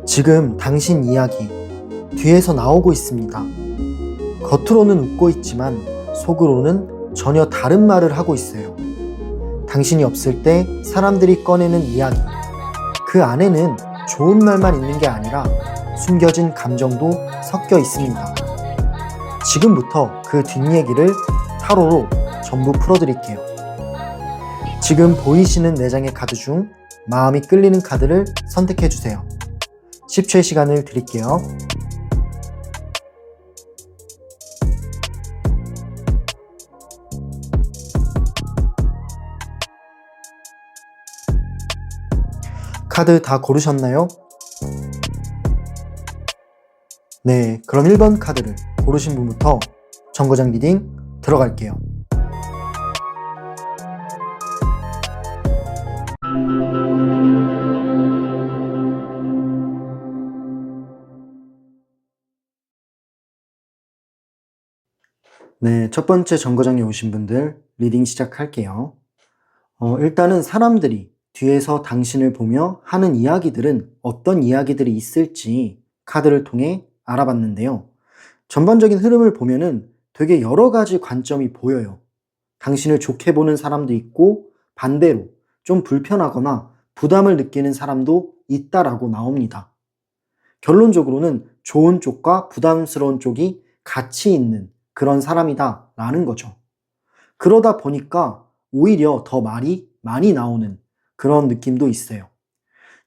지금 당신 이야기 뒤에서 나오고 있습니다. 겉으로는 웃고 있지만 속으로는 전혀 다른 말을 하고 있어요. 당신이 없을 때 사람들이 꺼내는 이야기, 그 안에는 좋은 말만 있는 게 아니라 숨겨진 감정도 섞여 있습니다. 지금부터 그 뒷얘기를 타로로 전부 풀어드릴게요. 지금 보이시는 4장의 카드 중 마음이 끌리는 카드를 선택해주세요. 10초의 시간을 드릴게요. 카드 다 고르셨나요? 네, 그럼 1번 카드를 고르신 분부터 정거장 리딩 들어갈게요. 네, 첫 번째 정거장에 오신 분들 리딩 시작할게요. 일단은 사람들이 뒤에서 당신을 보며 하는 이야기들은 어떤 이야기들이 있을지 카드를 통해 알아봤는데요. 전반적인 흐름을 보면은 되게 여러 가지 관점이 보여요. 당신을 좋게 보는 사람도 있고 반대로 좀 불편하거나 부담을 느끼는 사람도 있다라고 나옵니다. 결론적으로는 좋은 쪽과 부담스러운 쪽이 같이 있는 그런 사람이다 라는 거죠. 그러다 보니까 오히려 더 말이 많이 나오는 그런 느낌도 있어요.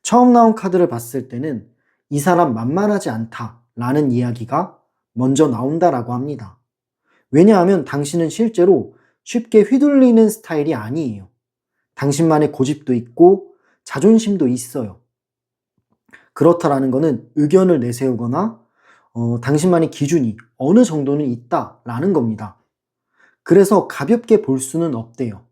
처음 나온 카드를 봤을 때는 이 사람 만만하지 않다 라는 이야기가 먼저 나온다라고 합니다. 왜냐하면 당신은 실제로 쉽게 휘둘리는 스타일이 아니에요. 당신만의 고집도 있고 자존심도 있어요. 그렇다라는 것은 의견을 내세우거나 당신만의 기준이 어느 정도는 있다라는 겁니다. 그래서 가볍게 볼 수는 없대요.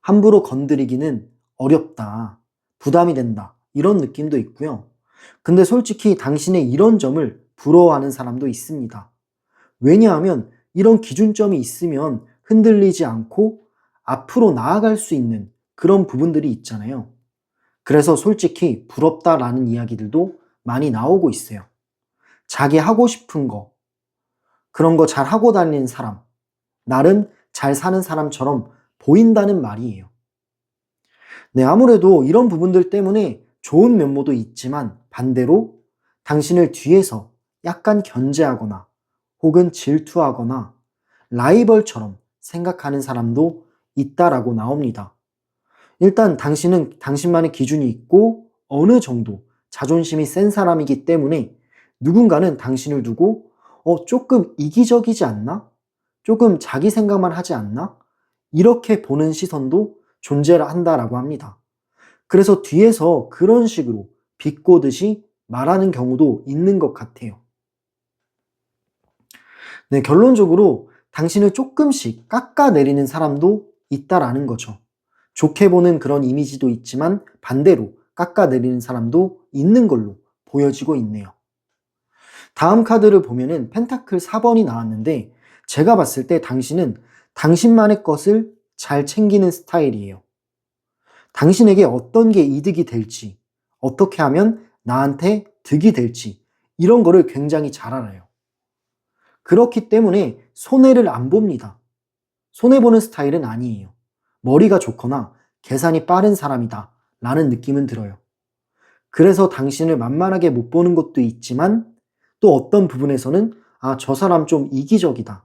함부로 건드리기는 어렵다, 부담이 된다 이런 느낌도 있고요. 근데 솔직히 당신의 이런 점을 부러워하는 사람도 있습니다. 왜냐하면 이런 기준점이 있으면 흔들리지 않고 앞으로 나아갈 수 있는 그런 부분들이 있잖아요. 그래서 솔직히 부럽다라는 이야기들도 많이 나오고 있어요. 자기 하고 싶은 거, 그런 거 잘 하고 다니는 사람, 나름 잘 사는 사람처럼 보인다는 말이에요. 네, 아무래도 이런 부분들 때문에 좋은 면모도 있지만 반대로 당신을 뒤에서 약간 견제하거나 혹은 질투하거나 라이벌처럼 생각하는 사람도 있다라고 나옵니다. 일단 당신은 당신만의 기준이 있고 어느 정도 자존심이 센 사람이기 때문에 누군가는 당신을 두고 조금 이기적이지 않나? 조금 자기 생각만 하지 않나? 이렇게 보는 시선도 존재를 한다라고 합니다. 그래서 뒤에서 그런 식으로 비꼬듯이 말하는 경우도 있는 것 같아요. 네, 결론적으로 당신을 조금씩 깎아내리는 사람도 있다라는 거죠. 좋게 보는 그런 이미지도 있지만 반대로 깎아내리는 사람도 있는 걸로 보여지고 있네요. 다음 카드를 보면은 펜타클 4번이 나왔는데 제가 봤을 때 당신은 당신만의 것을 잘 챙기는 스타일이에요. 당신에게 어떤 게 이득이 될지, 어떻게 하면 나한테 득이 될지 이런 거를 굉장히 잘 알아요. 그렇기 때문에 손해를 안 봅니다. 손해보는 스타일은 아니에요. 머리가 좋거나 계산이 빠른 사람이다 라는 느낌은 들어요. 그래서 당신을 만만하게 못 보는 것도 있지만 또 어떤 부분에서는 저 사람 좀 이기적이다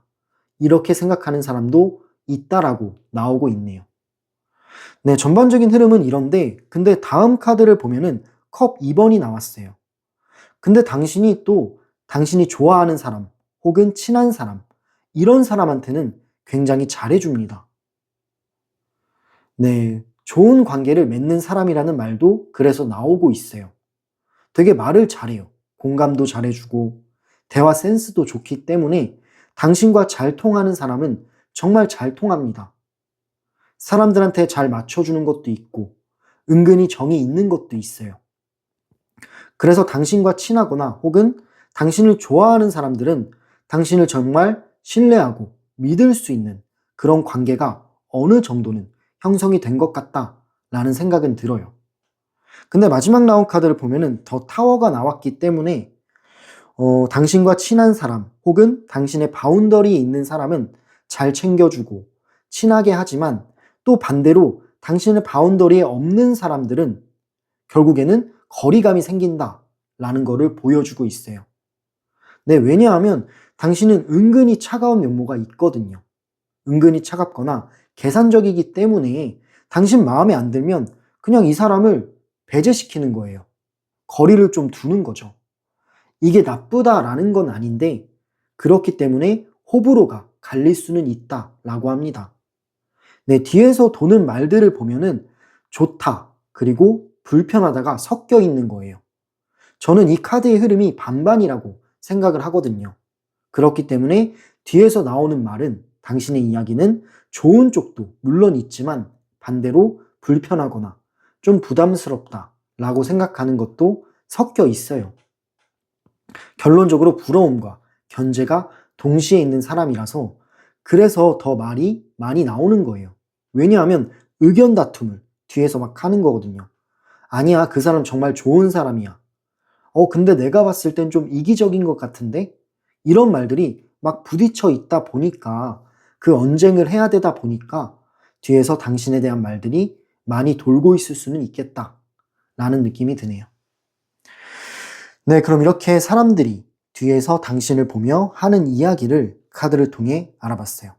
이렇게 생각하는 사람도 있다라고 나오고 있네요. 네, 전반적인 흐름은 이런데 근데 다음 카드를 보면은 컵 2번이 나왔어요. 근데 당신이 또 당신이 좋아하는 사람 혹은 친한 사람 이런 사람한테는 굉장히 잘해줍니다. 네, 좋은 관계를 맺는 사람이라는 말도 그래서 나오고 있어요. 되게 말을 잘해요. 공감도 잘해주고 대화 센스도 좋기 때문에 당신과 잘 통하는 사람은 정말 잘 통합니다. 사람들한테 잘 맞춰주는 것도 있고 은근히 정이 있는 것도 있어요. 그래서 당신과 친하거나 혹은 당신을 좋아하는 사람들은 당신을 정말 신뢰하고 믿을 수 있는 그런 관계가 어느 정도는 형성이 된 것 같다라는 생각은 들어요. 근데 마지막 나온 카드를 보면은 더 타워가 나왔기 때문에 당신과 친한 사람 혹은 당신의 바운더리에 있는 사람은 잘 챙겨주고 친하게 하지만 또 반대로 당신의 바운더리에 없는 사람들은 결국에는 거리감이 생긴다라는 거를 보여주고 있어요. 네, 왜냐하면 당신은 은근히 차가운 면모가 있거든요. 은근히 차갑거나 계산적이기 때문에 당신 마음에 안 들면 그냥 이 사람을 배제시키는 거예요. 거리를 좀 두는 거죠. 이게 나쁘다라는 건 아닌데 그렇기 때문에 호불호가 갈릴 수는 있다라고 합니다. 네, 뒤에서 도는 말들을 보면은 좋다 그리고 불편하다가 섞여 있는 거예요. 저는 이 카드의 흐름이 반반이라고 생각을 하거든요. 그렇기 때문에 뒤에서 나오는 말은 당신의 이야기는 좋은 쪽도 물론 있지만 반대로 불편하거나 좀 부담스럽다라고 생각하는 것도 섞여 있어요. 결론적으로 부러움과 견제가 동시에 있는 사람이라서 그래서 더 말이 많이 나오는 거예요. 왜냐하면 의견 다툼을 뒤에서 막 하는 거거든요. 아니야, 그 사람 정말 좋은 사람이야. 근데 내가 봤을 땐 좀 이기적인 것 같은데? 이런 말들이 막 부딪혀 있다 보니까 그 언쟁을 해야 되다 보니까 뒤에서 당신에 대한 말들이 많이 돌고 있을 수는 있겠다 라는 느낌이 드네요. 네, 그럼 이렇게 사람들이 뒤에서 당신을 보며 하는 이야기를 카드를 통해 알아봤어요.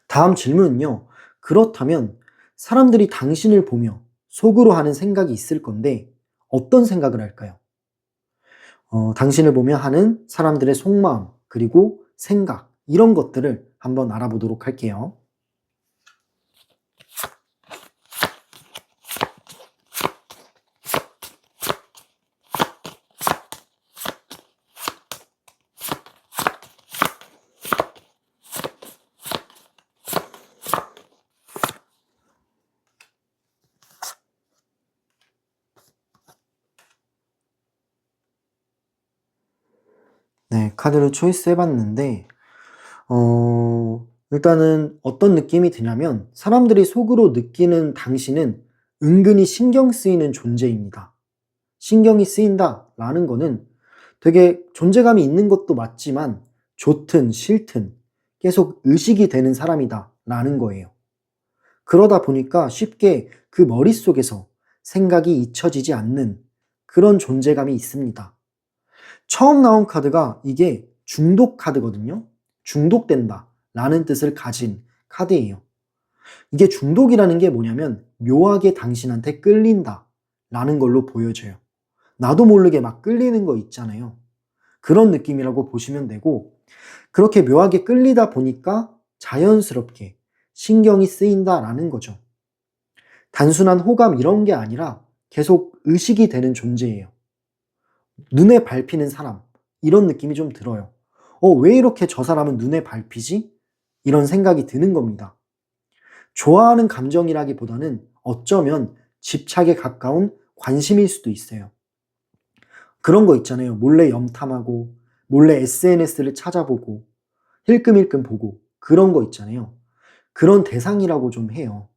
다음 질문은요. 그렇다면 사람들이 당신을 보며 속으로 하는 생각이 있을 건데 어떤 생각을 할까요? 당신을 보며 하는 사람들의 속마음, 그리고 생각, 이런 것들을 한번 알아보도록 할게요. 네, 카드를 초이스 해봤는데, 일단은 어떤 느낌이 드냐면, 사람들이 속으로 느끼는 당신은 은근히 신경 쓰이는 존재입니다. 신경이 쓰인다라는 거는 되게 존재감이 있는 것도 맞지만, 좋든 싫든 계속 의식이 되는 사람이다라는 거예요. 그러다 보니까 쉽게 그 머릿속에서 생각이 잊혀지지 않는 그런 존재감이 있습니다. 처음 나온 카드가 이게 중독 카드거든요. 중독된다 라는 뜻을 가진 카드예요. 이게 중독이라는 게 뭐냐면 묘하게 당신한테 끌린다 라는 걸로 보여져요. 나도 모르게 막 끌리는 거 있잖아요. 그런 느낌이라고 보시면 되고, 그렇게 묘하게 끌리다 보니까 자연스럽게 신경이 쓰인다라는 거죠. 단순한 호감 이런 게 아니라 계속 의식이 되는 존재예요. 눈에 밟히는 사람, 이런 느낌이 좀 들어요. 왜 이렇게 저 사람은 눈에 밟히지? 이런 생각이 드는 겁니다. 좋아하는 감정이라기보다는 어쩌면 집착에 가까운 관심일 수도 있어요. 그런 거 있잖아요. 몰래 염탐하고, 몰래 SNS를 찾아보고, 힐끔힐끔 보고, 그런 거 있잖아요. 그런 대상이라고 좀 해요.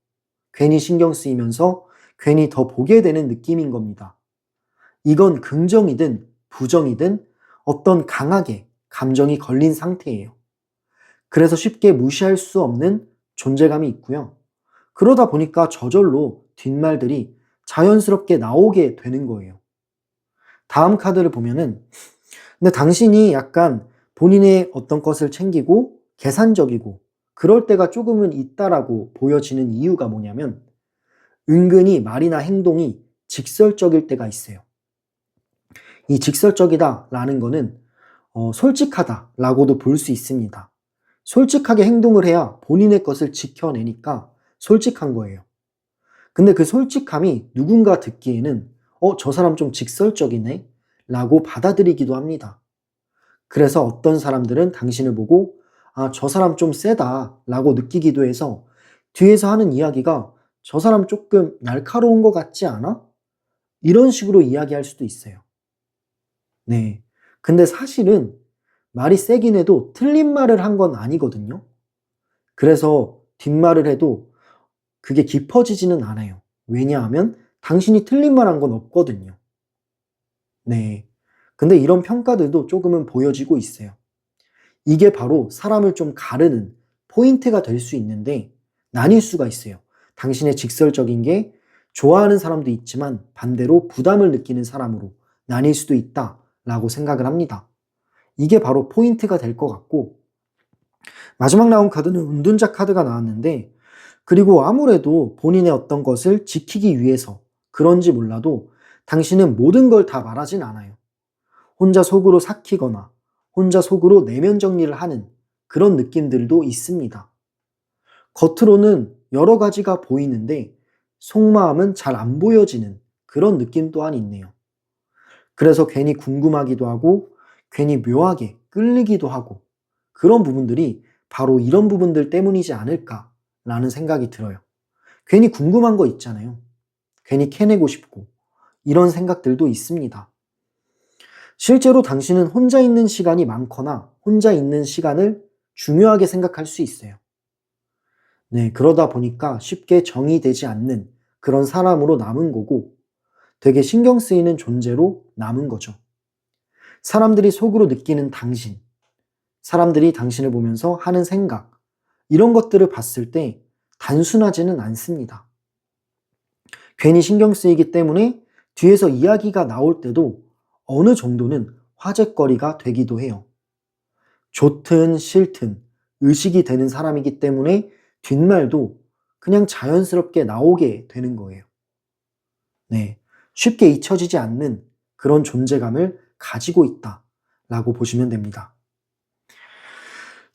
괜히 신경 쓰이면서 괜히 더 보게 되는 느낌인 겁니다. 이건 긍정이든 부정이든 어떤 강하게 감정이 걸린 상태예요. 그래서 쉽게 무시할 수 없는 존재감이 있고요. 그러다 보니까 저절로 뒷말들이 자연스럽게 나오게 되는 거예요. 다음 카드를 보면은, 근데 당신이 약간 본인의 어떤 것을 챙기고 계산적이고 그럴 때가 조금은 있다라고 보여지는 이유가 뭐냐면, 은근히 말이나 행동이 직설적일 때가 있어요. 이 직설적이다라는 거는 솔직하다라고도 볼 수 있습니다. 솔직하게 행동을 해야 본인의 것을 지켜내니까 솔직한 거예요. 근데 그 솔직함이 누군가 듣기에는 저 사람 좀 직설적이네? 라고 받아들이기도 합니다. 그래서 어떤 사람들은 당신을 보고 저 사람 좀 세다 라고 느끼기도 해서 뒤에서 하는 이야기가 저 사람 조금 날카로운 것 같지 않아? 이런 식으로 이야기할 수도 있어요. 네. 근데 사실은 말이 세긴 해도 틀린 말을 한 건 아니거든요. 그래서 뒷말을 해도 그게 깊어지지는 않아요. 왜냐하면 당신이 틀린 말 한 건 없거든요. 네. 근데 이런 평가들도 조금은 보여지고 있어요. 이게 바로 사람을 좀 가르는 포인트가 될 수 있는데 나뉠 수가 있어요. 당신의 직설적인 게 좋아하는 사람도 있지만 반대로 부담을 느끼는 사람으로 나뉠 수도 있다라고 생각을 합니다. 이게 바로 포인트가 될 것 같고, 마지막 나온 카드는 운둔자 카드가 나왔는데, 그리고 아무래도 본인의 어떤 것을 지키기 위해서 그런지 몰라도 당신은 모든 걸 다 말하진 않아요. 혼자 속으로 삭히거나 혼자 속으로 내면 정리를 하는 그런 느낌들도 있습니다. 겉으로는 여러 가지가 보이는데 속마음은 잘 안 보여지는 그런 느낌 또한 있네요. 그래서 괜히 궁금하기도 하고 괜히 묘하게 끌리기도 하고 그런 부분들이 바로 이런 부분들 때문이지 않을까라는 생각이 들어요. 괜히 궁금한 거 있잖아요. 괜히 캐내고 싶고 이런 생각들도 있습니다. 실제로 당신은 혼자 있는 시간이 많거나 혼자 있는 시간을 중요하게 생각할 수 있어요. 네, 그러다 보니까 쉽게 정의되지 않는 그런 사람으로 남은 거고 되게 신경 쓰이는 존재로 남은 거죠. 사람들이 속으로 느끼는 당신, 사람들이 당신을 보면서 하는 생각, 이런 것들을 봤을 때 단순하지는 않습니다. 괜히 신경 쓰이기 때문에 뒤에서 이야기가 나올 때도 어느 정도는 화제거리가 되기도 해요. 좋든 싫든 의식이 되는 사람이기 때문에 뒷말도 그냥 자연스럽게 나오게 되는 거예요. 네, 쉽게 잊혀지지 않는 그런 존재감을 가지고 있다라고 보시면 됩니다.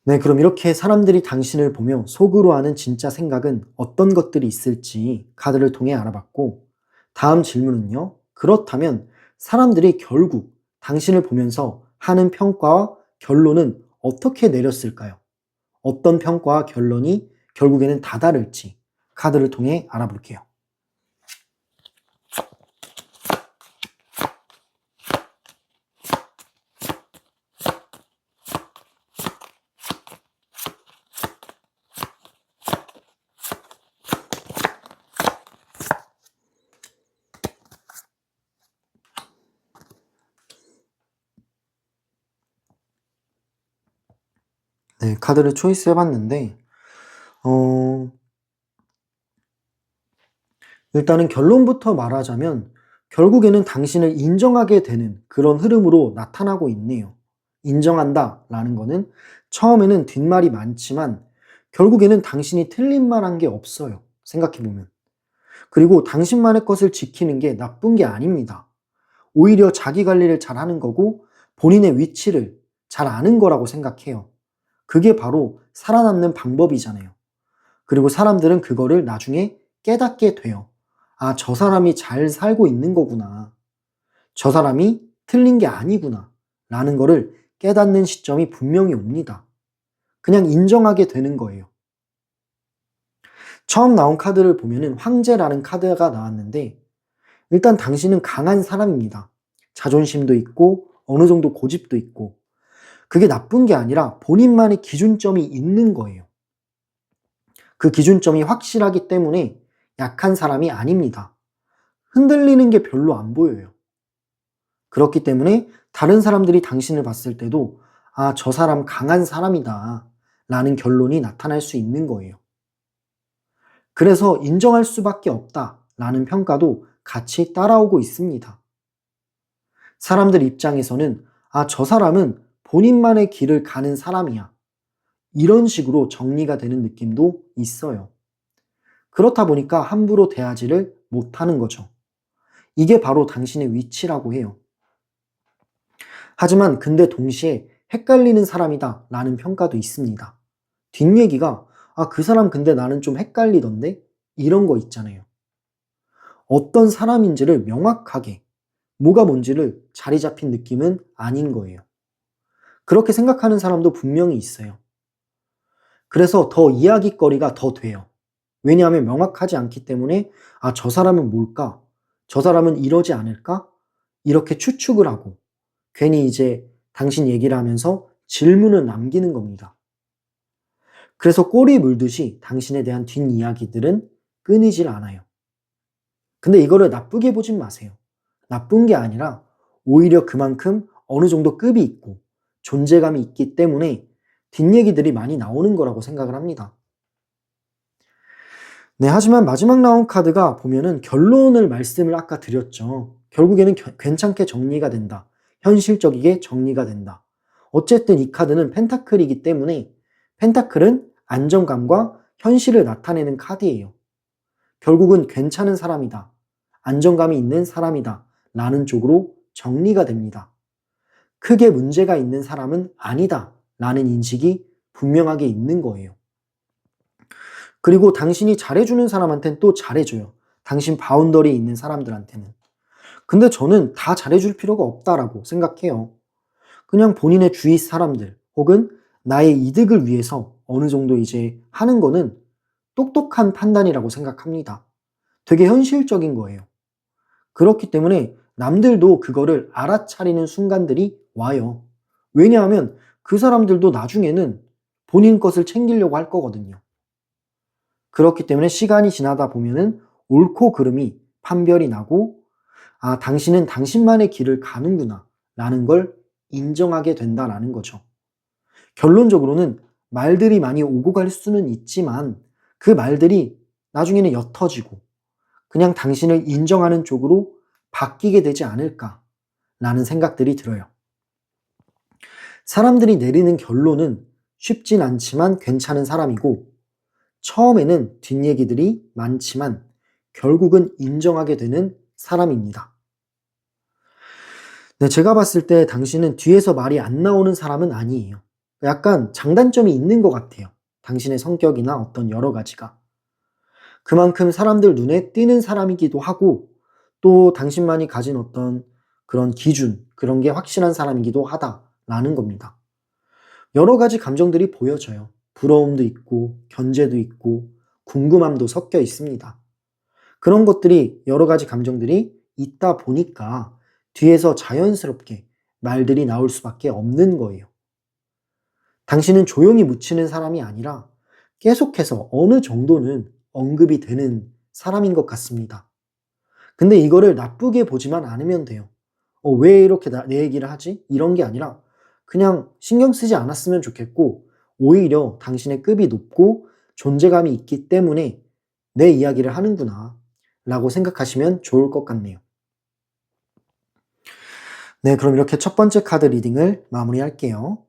네, 그럼 이렇게 사람들이 당신을 보며 속으로 하는 진짜 생각은 어떤 것들이 있을지 카드를 통해 알아봤고, 다음 질문은요. 그렇다면 사람들이 결국 당신을 보면서 하는 평가와 결론은 어떻게 내렸을까요? 어떤 평가와 결론이 결국에는 다다를지 카드를 통해 알아볼게요. 네, 카드를 초이스 해봤는데, 어, 일단은 결론부터 말하자면, 결국에는 당신을 인정하게 되는 그런 흐름으로 나타나고 있네요. 인정한다 라는 거는 처음에는 뒷말이 많지만, 결국에는 당신이 틀린 말 한 게 없어요. 생각해보면. 그리고 당신만의 것을 지키는 게 나쁜 게 아닙니다. 오히려 자기 관리를 잘 하는 거고, 본인의 위치를 잘 아는 거라고 생각해요. 그게 바로 살아남는 방법이잖아요. 그리고 사람들은 그거를 나중에 깨닫게 돼요. 아, 저 사람이 잘 살고 있는 거구나. 저 사람이 틀린 게 아니구나. 라는 거를 깨닫는 시점이 분명히 옵니다. 그냥 인정하게 되는 거예요. 처음 나온 카드를 보면은 황제라는 카드가 나왔는데, 일단 당신은 강한 사람입니다. 자존심도 있고, 어느 정도 고집도 있고, 그게 나쁜 게 아니라 본인만의 기준점이 있는 거예요. 그 기준점이 확실하기 때문에 약한 사람이 아닙니다. 흔들리는 게 별로 안 보여요. 그렇기 때문에 다른 사람들이 당신을 봤을 때도 아, 저 사람 강한 사람이다 라는 결론이 나타날 수 있는 거예요. 그래서 인정할 수밖에 없다 라는 평가도 같이 따라오고 있습니다. 사람들 입장에서는 아, 저 사람은 본인만의 길을 가는 사람이야. 이런 식으로 정리가 되는 느낌도 있어요. 그렇다 보니까 함부로 대하지를 못하는 거죠. 이게 바로 당신의 위치라고 해요. 하지만 근데 동시에 헷갈리는 사람이다 라는 평가도 있습니다. 뒷얘기가 아, 그 사람 근데 나는 좀 헷갈리던데? 이런 거 있잖아요. 어떤 사람인지를 명확하게 뭐가 뭔지를 자리 잡힌 느낌은 아닌 거예요. 그렇게 생각하는 사람도 분명히 있어요. 그래서 더 이야기거리가 더 돼요. 왜냐하면 명확하지 않기 때문에 아, 저 사람은 뭘까? 저 사람은 이러지 않을까? 이렇게 추측을 하고 괜히 이제 당신 얘기를 하면서 질문을 남기는 겁니다. 그래서 꼬리 물듯이 당신에 대한 뒷이야기들은 끊이질 않아요. 근데 이거를 나쁘게 보진 마세요. 나쁜 게 아니라 오히려 그만큼 어느 정도 급이 있고 존재감이 있기 때문에 뒷얘기들이 많이 나오는 거라고 생각을 합니다. 네, 하지만 마지막 나온 카드가 보면은 결론을 말씀을 아까 드렸죠. 결국에는 괜찮게 정리가 된다. 현실적이게 정리가 된다. 어쨌든 이 카드는 펜타클이기 때문에 펜타클은 안정감과 현실을 나타내는 카드예요. 결국은 괜찮은 사람이다. 안정감이 있는 사람이다. 라는 쪽으로 정리가 됩니다. 크게 문제가 있는 사람은 아니다. 라는 인식이 분명하게 있는 거예요. 그리고 당신이 잘해주는 사람한테는 또 잘해줘요. 당신 바운더리에 있는 사람들한테는. 근데 저는 다 잘해줄 필요가 없다라고 생각해요. 그냥 본인의 주위 사람들 혹은 나의 이득을 위해서 어느 정도 이제 하는 거는 똑똑한 판단이라고 생각합니다. 되게 현실적인 거예요. 그렇기 때문에 남들도 그거를 알아차리는 순간들이 와요. 왜냐하면 그 사람들도 나중에는 본인 것을 챙기려고 할 거거든요. 그렇기 때문에 시간이 지나다 보면은 옳고 그름이 판별이 나고, 아, 당신은 당신만의 길을 가는구나 라는 걸 인정하게 된다라는 거죠. 결론적으로는 말들이 많이 오고 갈 수는 있지만 그 말들이 나중에는 옅어지고 그냥 당신을 인정하는 쪽으로 바뀌게 되지 않을까라는 생각들이 들어요. 사람들이 내리는 결론은 쉽진 않지만 괜찮은 사람이고, 처음에는 뒷얘기들이 많지만 결국은 인정하게 되는 사람입니다. 네, 제가 봤을 때 당신은 뒤에서 말이 안 나오는 사람은 아니에요. 약간 장단점이 있는 것 같아요. 당신의 성격이나 어떤 여러 가지가. 그만큼 사람들 눈에 띄는 사람이기도 하고, 또 당신만이 가진 어떤 그런 기준, 그런 게 확실한 사람이기도 하다라는 겁니다. 여러 가지 감정들이 보여져요. 부러움도 있고, 견제도 있고, 궁금함도 섞여 있습니다. 그런 것들이, 여러 가지 감정들이 있다 보니까 뒤에서 자연스럽게 말들이 나올 수밖에 없는 거예요. 당신은 조용히 묻히는 사람이 아니라 계속해서 어느 정도는 언급이 되는 사람인 것 같습니다. 근데 이거를 나쁘게 보지만 않으면 돼요. 왜 이렇게 내 얘기를 하지? 이런 게 아니라 그냥 신경 쓰지 않았으면 좋겠고, 오히려 당신의 급이 높고 존재감이 있기 때문에 내 이야기를 하는구나 라고 생각하시면 좋을 것 같네요. 네, 그럼 이렇게 첫 번째 카드 리딩을 마무리할게요.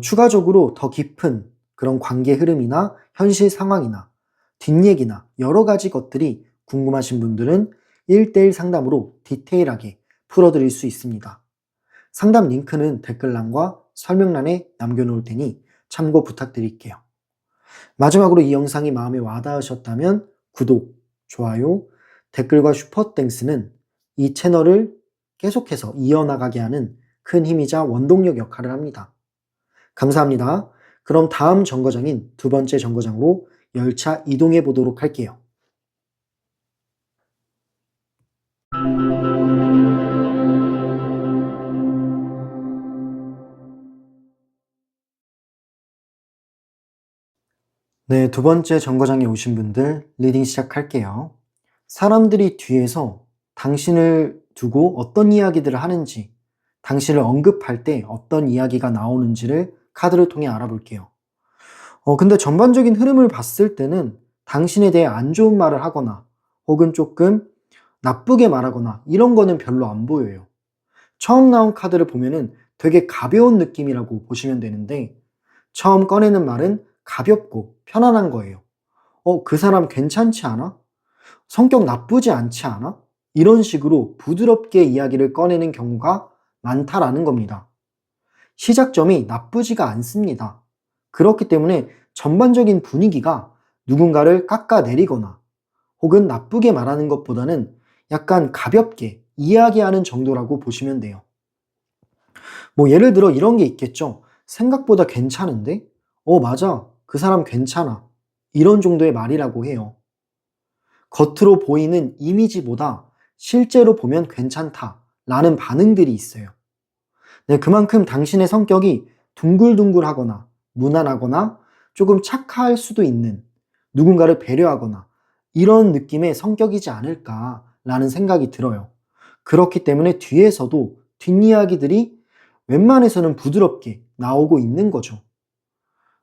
추가적으로 더 깊은 그런 관계 흐름이나 현실 상황이나 뒷얘기나 여러 가지 것들이 궁금하신 분들은 1대1 상담으로 디테일하게 풀어드릴 수 있습니다. 상담 링크는 댓글란과 설명란에 남겨놓을 테니 참고 부탁드릴게요. 마지막으로 이 영상이 마음에 와닿으셨다면 구독, 좋아요, 댓글과 슈퍼땡스는 이 채널을 계속해서 이어나가게 하는 큰 힘이자 원동력 역할을 합니다. 감사합니다. 그럼 다음 정거장인 두 번째 정거장으로 열차 이동해 보도록 할게요. 네, 두 번째 정거장에 오신 분들 리딩 시작할게요. 사람들이 뒤에서 당신을 두고 어떤 이야기들을 하는지, 당신을 언급할 때 어떤 이야기가 나오는지를 카드를 통해 알아볼게요. 근데 전반적인 흐름을 봤을 때는 당신에 대해 안 좋은 말을 하거나 혹은 조금 나쁘게 말하거나 이런 거는 별로 안 보여요. 처음 나온 카드를 보면은 되게 가벼운 느낌이라고 보시면 되는데, 처음 꺼내는 말은 가볍고 편안한 거예요. 그 사람 괜찮지 않아? 성격 나쁘지 않지 않아? 이런 식으로 부드럽게 이야기를 꺼내는 경우가 많다라는 겁니다. 시작점이 나쁘지가 않습니다. 그렇기 때문에 전반적인 분위기가 누군가를 깎아내리거나 혹은 나쁘게 말하는 것보다는 약간 가볍게 이야기하는 정도라고 보시면 돼요. 예를 들어 이런 게 있겠죠. 생각보다 괜찮은데? 맞아. 그 사람 괜찮아. 이런 정도의 말이라고 해요. 겉으로 보이는 이미지보다 실제로 보면 괜찮다라는 반응들이 있어요. 네, 그만큼 당신의 성격이 둥글둥글하거나 무난하거나 조금 착할 수도 있는, 누군가를 배려하거나 이런 느낌의 성격이지 않을까라는 생각이 들어요. 그렇기 때문에 뒤에서도 뒷이야기들이 웬만해서는 부드럽게 나오고 있는 거죠.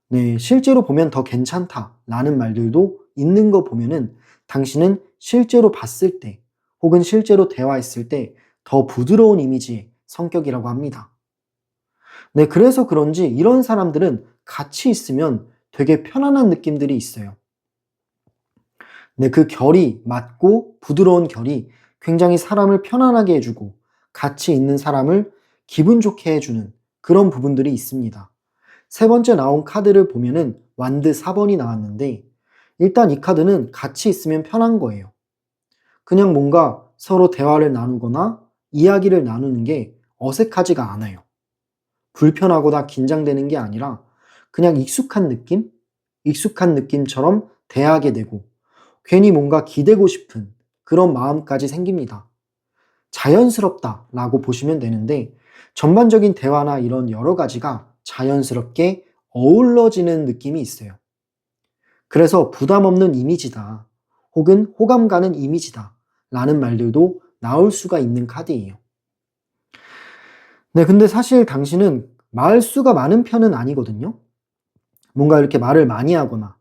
네, 실제로 보면 더 괜찮다라는 말들도 있는 거 보면은 당신은 실제로 봤을 때 혹은 실제로 대화했을 때 더 부드러운 이미지의 성격이라고 합니다. 네, 그래서 그런지 이런 사람들은 같이 있으면 되게 편안한 느낌들이 있어요. 네, 그 결이 맞고 부드러운 결이 굉장히 사람을 편안하게 해주고 같이 있는 사람을 기분 좋게 해주는 그런 부분들이 있습니다. 세 번째 나온 카드를 보면은 완드 4번이 나왔는데 일단 이 카드는 같이 있으면 편한 거예요. 그냥 뭔가 서로 대화를 나누거나 이야기를 나누는 게 어색하지가 않아요. 불편하거나 긴장되는 게 아니라 그냥 익숙한 느낌? 익숙한 느낌처럼 대하게 되고 괜히 뭔가 기대고 싶은 그런 마음까지 생깁니다. 자연스럽다라고 보시면 되는데 전반적인 대화나 이런 여러 가지가 자연스럽게 어우러지는 느낌이 있어요. 그래서 부담 없는 이미지다 혹은 호감 가는 이미지다 라는 말들도 나올 수가 있는 카드예요. 네, 근데 사실 당신은 말수가 많은 편은 아니거든요. 뭔가 이렇게 말을 많이 하거나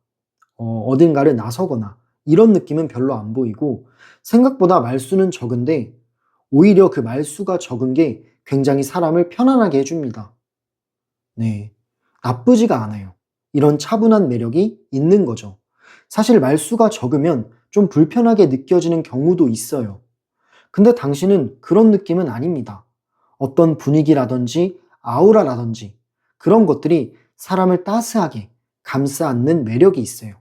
어딘가를 나서거나 이런 느낌은 별로 안 보이고 생각보다 말수는 적은데 오히려 그 말수가 적은 게 굉장히 사람을 편안하게 해줍니다. 네, 나쁘지가 않아요. 이런 차분한 매력이 있는 거죠. 사실 말수가 적으면 좀 불편하게 느껴지는 경우도 있어요. 근데 당신은 그런 느낌은 아닙니다. 어떤 분위기라든지 아우라라든지 그런 것들이 사람을 따스하게 감싸 안는 매력이 있어요.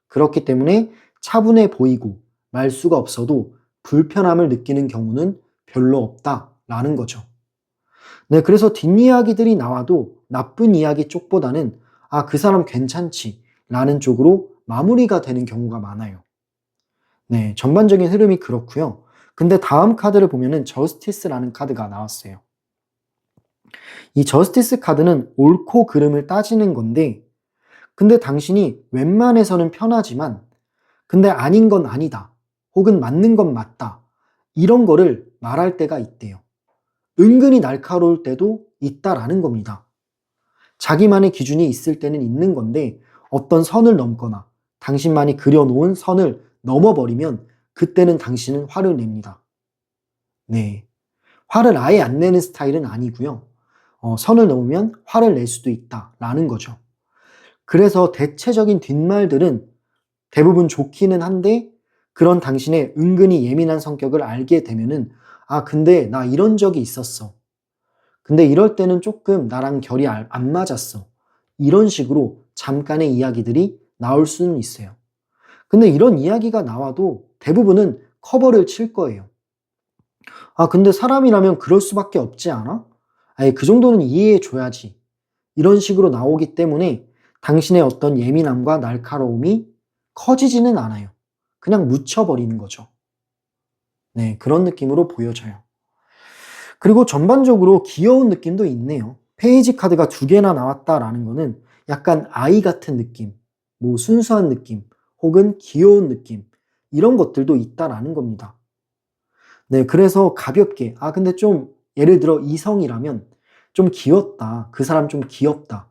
그렇기 때문에 차분해 보이고 말수가 없어도 불편함을 느끼는 경우는 별로 없다라는 거죠. 네, 그래서 뒷이야기들이 나와도 나쁜 이야기 쪽보다는 아, 그 사람 괜찮지 라는 쪽으로 마무리가 되는 경우가 많아요. 네, 전반적인 흐름이 그렇고요. 근데 다음 카드를 보면은 저스티스라는 카드가 나왔어요. 이 저스티스 카드는 옳고 그름을 따지는 건데 근데 당신이 웬만해서는 편하지만 근데 아닌 건 아니다. 혹은 맞는 건 맞다. 이런 거를 말할 때가 있대요. 은근히 날카로울 때도 있다라는 겁니다. 자기만의 기준이 있을 때는 있는 건데 어떤 선을 넘거나 당신만이 그려놓은 선을 넘어버리면 그때는 당신은 화를 냅니다. 네. 화를 아예 안 내는 스타일은 아니고요. 선을 넘으면 화를 낼 수도 있다라는 거죠. 그래서 대체적인 뒷말들은 대부분 좋기는 한데 그런 당신의 은근히 예민한 성격을 알게 되면은 아, 근데 나 이런 적이 있었어. 근데 이럴 때는 조금 나랑 결이 안 맞았어. 이런 식으로 잠깐의 이야기들이 나올 수는 있어요. 근데 이런 이야기가 나와도 대부분은 커버를 칠 거예요. 아, 근데 사람이라면 그럴 수밖에 없지 않아? 아니, 그 정도는 이해해 줘야지. 이런 식으로 나오기 때문에 당신의 어떤 예민함과 날카로움이 커지지는 않아요. 그냥 묻혀버리는 거죠. 네, 그런 느낌으로 보여져요. 그리고 전반적으로 귀여운 느낌도 있네요. 페이지 카드가 2개나 나왔다라는 거는 약간 아이 같은 느낌, 뭐 순수한 느낌, 혹은 귀여운 느낌, 이런 것들도 있다라는 겁니다. 네, 그래서 가볍게, 아, 근데 좀, 예를 들어 이성이라면 좀 귀엽다. 그 사람 좀 귀엽다.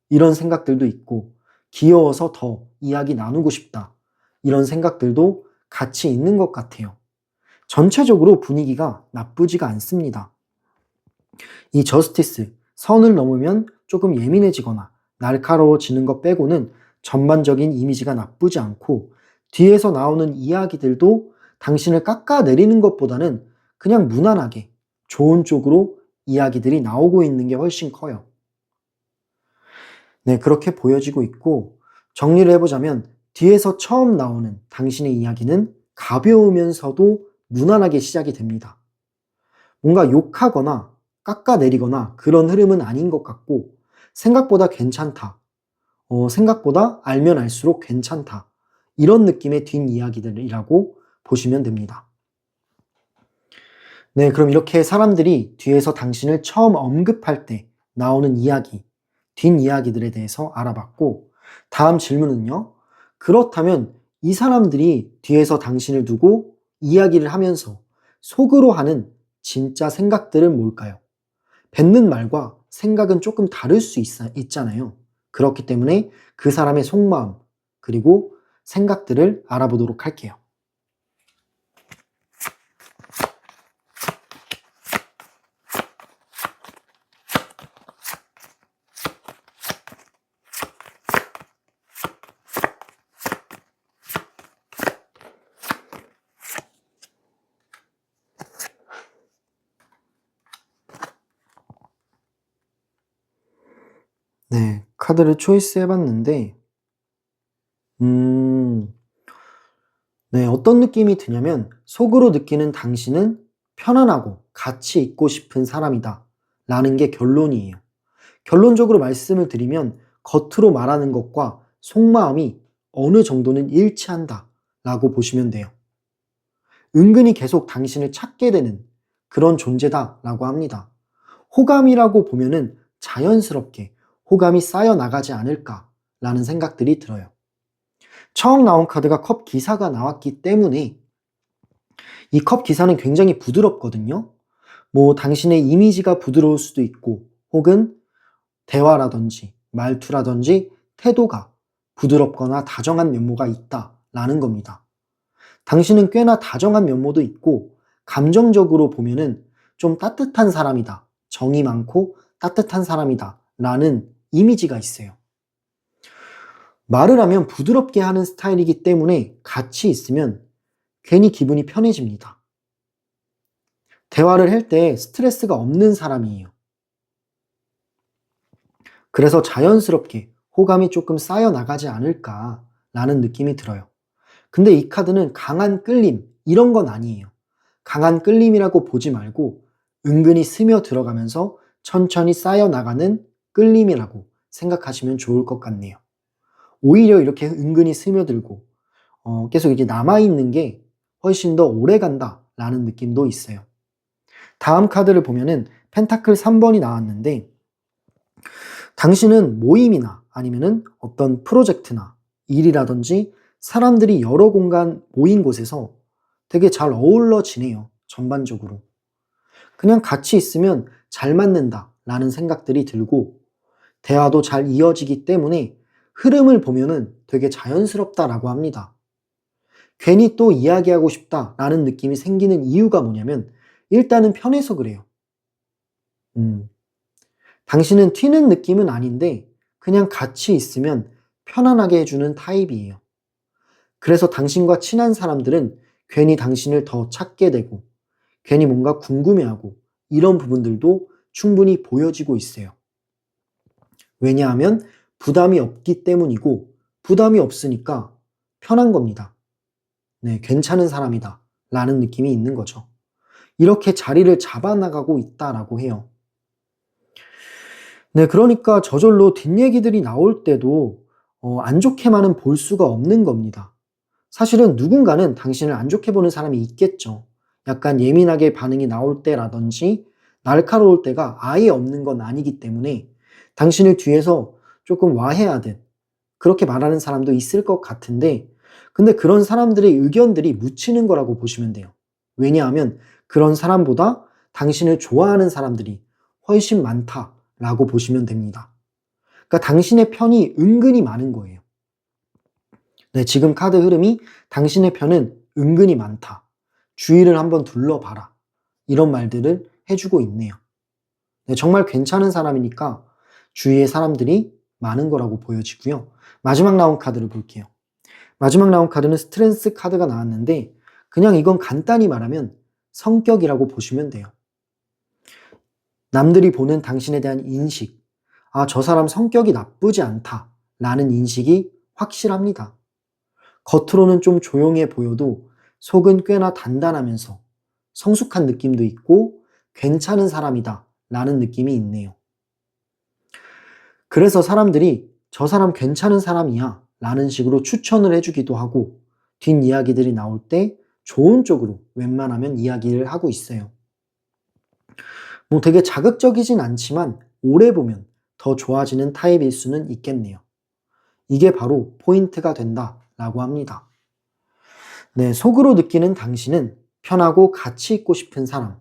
이런 생각들도 있고, 귀여워서 더 이야기 나누고 싶다. 이런 생각들도 같이 있는 것 같아요. 전체적으로 분위기가 나쁘지가 않습니다. 이 저스티스, 선을 넘으면 조금 예민해지거나 날카로워지는 것 빼고는 전반적인 이미지가 나쁘지 않고 뒤에서 나오는 이야기들도 당신을 깎아내리는 것보다는 그냥 무난하게 좋은 쪽으로 이야기들이 나오고 있는 게 훨씬 커요. 네, 그렇게 보여지고 있고 정리를 해보자면 뒤에서 처음 나오는 당신의 이야기는 가벼우면서도 무난하게 시작이 됩니다. 뭔가 욕하거나 깎아내리거나 그런 흐름은 아닌 것 같고 생각보다 괜찮다. 생각보다 알면 알수록 괜찮다. 이런 느낌의 뒷이야기들이라고 보시면 됩니다. 네, 그럼 이렇게 사람들이 뒤에서 당신을 처음 언급할 때 나오는 이야기, 뒷이야기들에 대해서 알아봤고 다음 질문은요. 그렇다면 이 사람들이 뒤에서 당신을 두고 이야기를 하면서 속으로 하는 진짜 생각들은 뭘까요? 뱉는 말과 생각은 조금 다를 수 있잖아요. 그렇기 때문에 그 사람의 속마음, 그리고 생각들을 알아보도록 할게요. 네, 카드를 초이스 해봤는데, 네, 어떤 느낌이 드냐면, 속으로 느끼는 당신은 편안하고 같이 있고 싶은 사람이다 라는 게 결론이에요. 결론적으로 말씀을 드리면, 겉으로 말하는 것과 속마음이 어느 정도는 일치한다 라고 보시면 돼요. 은근히 계속 당신을 찾게 되는 그런 존재다 라고 합니다. 호감이라고 보면은 자연스럽게 호감이 쌓여 나가지 않을까라는 생각들이 들어요. 처음 나온 카드가 컵 기사가 나왔기 때문에 이 컵 기사는 굉장히 부드럽거든요. 뭐 당신의 이미지가 부드러울 수도 있고 혹은 대화라든지 말투라든지 태도가 부드럽거나 다정한 면모가 있다라는 겁니다. 당신은 꽤나 다정한 면모도 있고 감정적으로 보면은 좀 따뜻한 사람이다. 정이 많고 따뜻한 사람이다. 라는 이미지가 있어요. 말을 하면 부드럽게 하는 스타일이기 때문에 같이 있으면 괜히 기분이 편해집니다. 대화를 할 때 스트레스가 없는 사람이에요. 그래서 자연스럽게 호감이 조금 쌓여 나가지 않을까라는 느낌이 들어요. 근데 이 카드는 강한 끌림, 이런 건 아니에요. 강한 끌림이라고 보지 말고 은근히 스며 들어가면서 천천히 쌓여 나가는 끌림이라고 생각하시면 좋을 것 같네요. 오히려 이렇게 은근히 스며들고 계속 이게 남아있는 게 훨씬 더 오래 간다라는 느낌도 있어요. 다음 카드를 보면은 펜타클 3번이 나왔는데 당신은 모임이나 아니면은 어떤 프로젝트나 일이라든지 사람들이 여러 공간 모인 곳에서 되게 잘 어울러 지내요. 전반적으로. 그냥 같이 있으면 잘 맞는다라는 생각들이 들고 대화도 잘 이어지기 때문에 흐름을 보면은 되게 자연스럽다라고 합니다. 괜히 또 이야기하고 싶다라는 느낌이 생기는 이유가 뭐냐면 일단은 편해서 그래요. 당신은 튀는 느낌은 아닌데 그냥 같이 있으면 편안하게 해주는 타입이에요. 그래서 당신과 친한 사람들은 괜히 당신을 더 찾게 되고 괜히 뭔가 궁금해하고 이런 부분들도 충분히 보여지고 있어요. 왜냐하면 부담이 없기 때문이고 부담이 없으니까 편한 겁니다. 네, 괜찮은 사람이다 라는 느낌이 있는 거죠. 이렇게 자리를 잡아나가고 있다라고 해요. 네, 그러니까 저절로 뒷얘기들이 나올 때도 안 좋게만은 볼 수가 없는 겁니다. 사실은 누군가는 당신을 안 좋게 보는 사람이 있겠죠. 약간 예민하게 반응이 나올 때라든지 날카로울 때가 아예 없는 건 아니기 때문에 당신을 뒤에서 조금 와해하듯 그렇게 말하는 사람도 있을 것 같은데 근데 그런 사람들의 의견들이 묻히는 거라고 보시면 돼요. 왜냐하면 그런 사람보다 당신을 좋아하는 사람들이 훨씬 많다라고 보시면 됩니다. 그러니까 당신의 편이 은근히 많은 거예요. 네, 지금 카드 흐름이 당신의 편은 은근히 많다. 주위를 한번 둘러봐라. 이런 말들을 해주고 있네요. 네, 정말 괜찮은 사람이니까 주위에 사람들이 많은 거라고 보여지고요. 마지막 나온 카드를 볼게요. 마지막 나온 카드는 스트렝스 카드가 나왔는데 그냥 이건 간단히 말하면 성격이라고 보시면 돼요. 남들이 보는 당신에 대한 인식, 아, 저 사람 성격이 나쁘지 않다 라는 인식이 확실합니다. 겉으로는 좀 조용해 보여도 속은 꽤나 단단하면서 성숙한 느낌도 있고 괜찮은 사람이다 라는 느낌이 있네요. 그래서 사람들이 저 사람 괜찮은 사람이야 라는 식으로 추천을 해주기도 하고 뒷이야기들이 나올 때 좋은 쪽으로 웬만하면 이야기를 하고 있어요. 뭐 되게 자극적이진 않지만 오래 보면 더 좋아지는 타입일 수는 있겠네요. 이게 바로 포인트가 된다라고 합니다. 네, 속으로 느끼는 당신은 편하고 같이 있고 싶은 사람.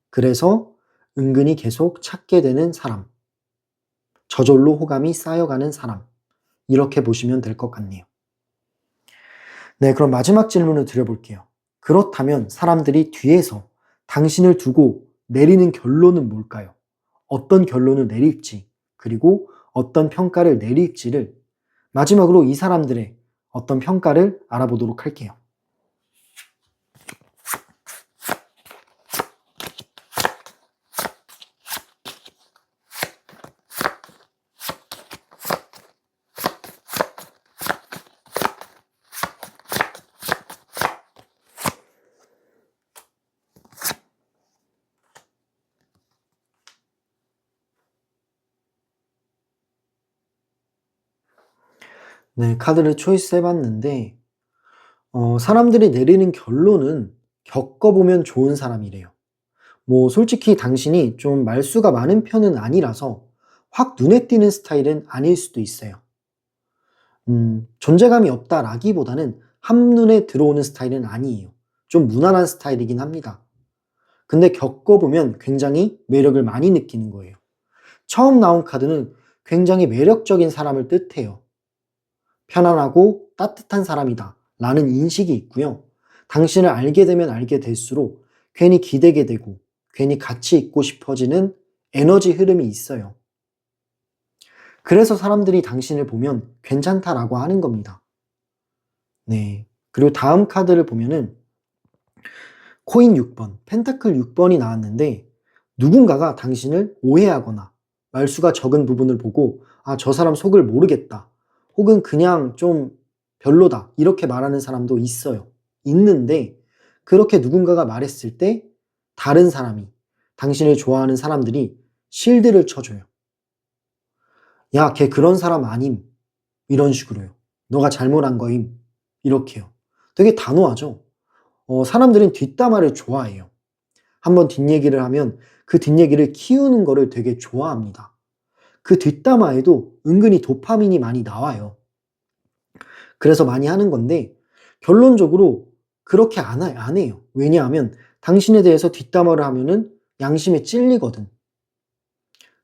그래서 은근히 계속 찾게 되는 사람. 저절로 호감이 쌓여가는 사람. 이렇게 보시면 될 것 같네요. 네, 그럼 마지막 질문을 드려볼게요. 그렇다면 사람들이 뒤에서 당신을 두고 내리는 결론은 뭘까요? 어떤 결론을 내릴지, 그리고 어떤 평가를 내릴지를 마지막으로 이 사람들의 어떤 평가를 알아보도록 할게요. 네, 카드를 초이스 해봤는데, 사람들이 내리는 결론은 겪어보면 좋은 사람이래요. 뭐, 솔직히 당신이 좀 말수가 많은 편은 아니라서 확 눈에 띄는 스타일은 아닐 수도 있어요. 존재감이 없다라기보다는 한눈에 들어오는 스타일은 아니에요. 좀 무난한 스타일이긴 합니다. 근데 겪어보면 굉장히 매력을 많이 느끼는 거예요. 처음 나온 카드는 굉장히 매력적인 사람을 뜻해요. 편안하고 따뜻한 사람이다 라는 인식이 있고요. 당신을 알게 되면 알게 될수록 괜히 기대게 되고 괜히 같이 있고 싶어지는 에너지 흐름이 있어요. 그래서 사람들이 당신을 보면 괜찮다라고 하는 겁니다. 네. 그리고 다음 카드를 보면은 코인 6번, 펜타클 6번이 나왔는데 누군가가 당신을 오해하거나 말수가 적은 부분을 보고 아, 저 사람 속을 모르겠다. 혹은 그냥 좀 별로다. 이렇게 말하는 사람도 있어요. 있는데 그렇게 누군가가 말했을 때 다른 사람이 당신을 좋아하는 사람들이 실드를 쳐줘요. 야, 걔 그런 사람 아님. 이런 식으로요. 너가 잘못한 거임. 이렇게요. 되게 단호하죠. 사람들은 뒷담화를 좋아해요. 한번 뒷얘기를 하면 그 뒷얘기를 키우는 거를 되게 좋아합니다. 그 뒷담화에도 은근히 도파민이 많이 나와요. 그래서 많이 하는 건데 결론적으로 그렇게 안 해요. 왜냐하면 당신에 대해서 뒷담화를 하면은 양심에 찔리거든.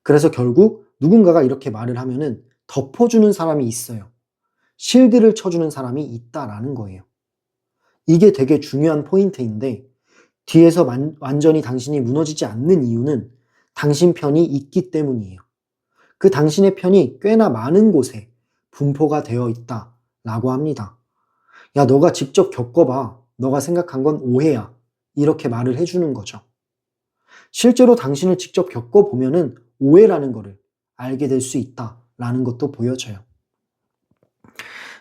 그래서 결국 누군가가 이렇게 말을 하면은 덮어주는 사람이 있어요. 실드를 쳐주는 사람이 있다라는 거예요. 이게 되게 중요한 포인트인데 뒤에서 완전히 당신이 무너지지 않는 이유는 당신 편이 있기 때문이에요. 그 당신의 편이 꽤나 많은 곳에 분포가 되어 있다라고 합니다. 야, 너가 직접 겪어봐. 너가 생각한 건 오해야. 이렇게 말을 해주는 거죠. 실제로 당신을 직접 겪어보면은 오해라는 거를 알게 될 수 있다라는 것도 보여져요.